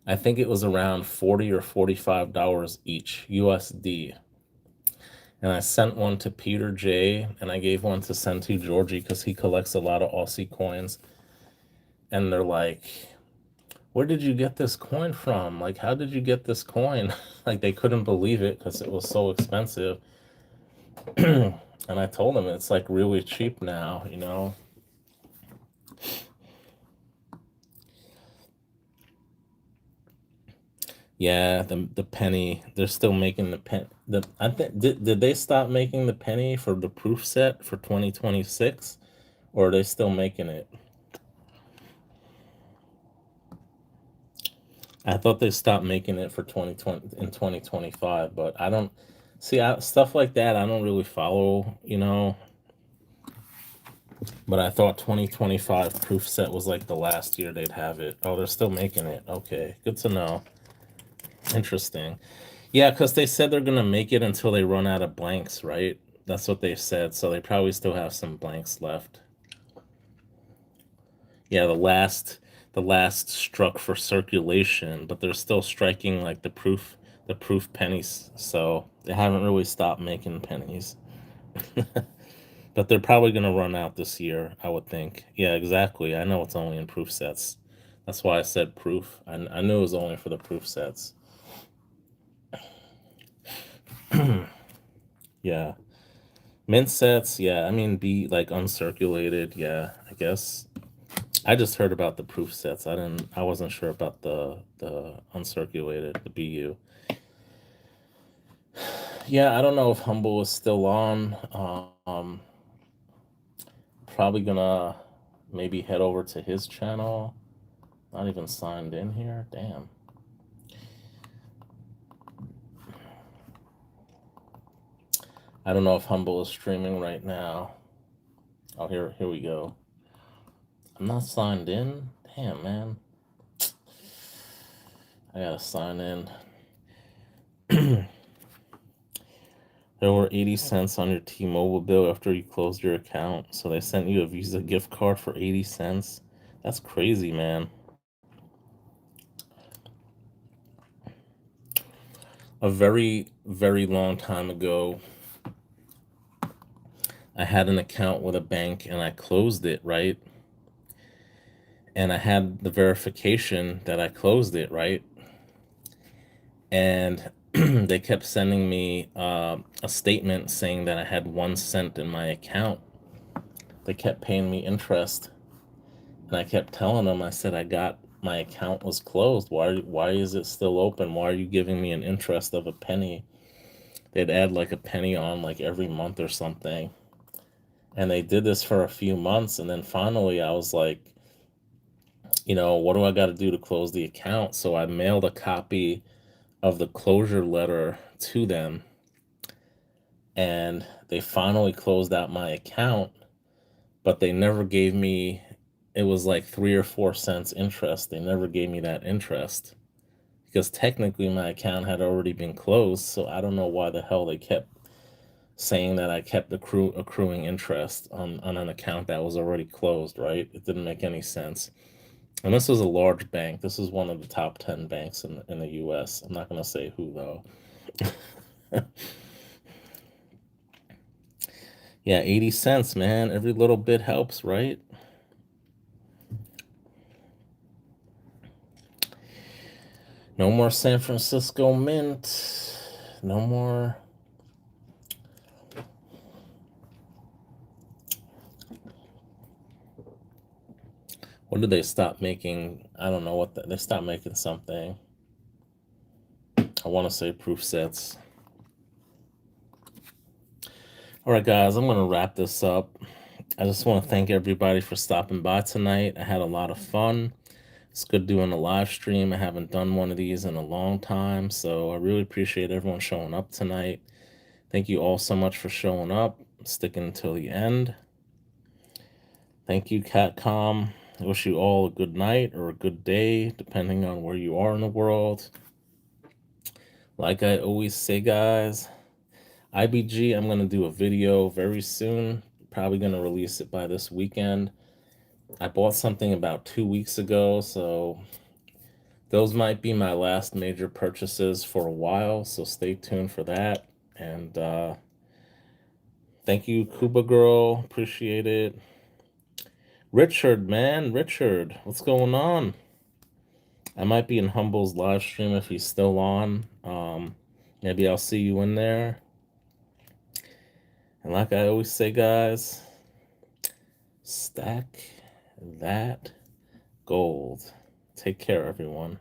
I think it was around 40 or $45 each USD. And I sent one to Peter J, and I gave one to Sentu Georgie because he collects a lot of Aussie coins. And they're like, where did you get this coin from? Like, how did you get this coin? Like, they couldn't believe it because it was so expensive. And I told them it's like really cheap now, you know? Yeah, the penny. They're still making the pen. The I think did they stop making the penny for the proof set for 2026, or are they still making it? I thought they stopped making it for 2020 in 2025, but I don't see stuff like that. I don't really follow, you know. But I thought 2025 proof set was like the last year they'd have it. Oh, they're still making it. Okay, good to know. Interesting. Yeah, because they said they're gonna make it until they run out of blanks, right? That's what they said. So they probably still have some blanks left. Yeah, the last struck for circulation, but they're still striking like the proof pennies. So they haven't really stopped making pennies. But they're probably gonna run out this year, I would think. Yeah, exactly. I know it's only in proof sets. That's why I said proof. I knew it was only for the proof sets. Yeah. Mint sets, yeah. I mean, be like uncirculated, yeah. I guess I just heard about the proof sets. I wasn't sure about the uncirculated, the BU. Yeah, I don't know if Humble is still on. Probably gonna maybe head over to his channel. Not even signed in here. Damn. I don't know if Humble is streaming right now. Oh, here we go. I'm not signed in. Damn, man. I gotta sign in. There were 80 cents on your T-Mobile bill after you closed your account, so they sent you a Visa gift card for 80 cents. That's crazy, man. A very, very long time ago, I had an account with a bank and I closed it, right? And I had the verification that I closed it, right? And they kept sending me a statement saying that I had 1 cent in my account. They kept paying me interest, and I kept telling them, I said, I got my account was closed. Why is it still open? Why are you giving me an interest of a penny? They'd add like a penny on like every month or something. And they did this for a few months, and then finally I was like, what do I got to do to close the account? So I mailed a copy of the closure letter to them, and they finally closed out my account, but they never gave me, it was like 3 or 4 cents interest. They never gave me that interest because technically my account had already been closed. So I don't know why the hell they kept saying that I kept accruing interest on an account that was already closed, right? It didn't make any sense. And this was a large bank. This is one of the top 10 banks in the US. I'm not going to say who, though. Yeah, 80 cents, man. Every little bit helps, right? No more San Francisco Mint. No more. When did they stop making? I don't know what they stopped making something. I want to say proof sets. All right, guys, I'm going to wrap this up. I just want to thank everybody for stopping by tonight. I had a lot of fun. It's good doing a live stream. I haven't done one of these in a long time, so I really appreciate everyone showing up tonight. Thank you all so much for showing up, sticking until the end. Thank you, Catcom. I wish you all a good night or a good day, depending on where you are in the world. Like I always say, guys, IBG, I'm going to do a video very soon. Probably going to release it by this weekend. I bought something about 2 weeks ago, so those might be my last major purchases for a while, so stay tuned for that. And thank you, Kuba Girl. Appreciate it. Richard, man. Richard, what's going on? I might be in Humble's live stream if he's still on. Maybe I'll see you in there. And like I always say, guys, stack that gold. Take care, everyone.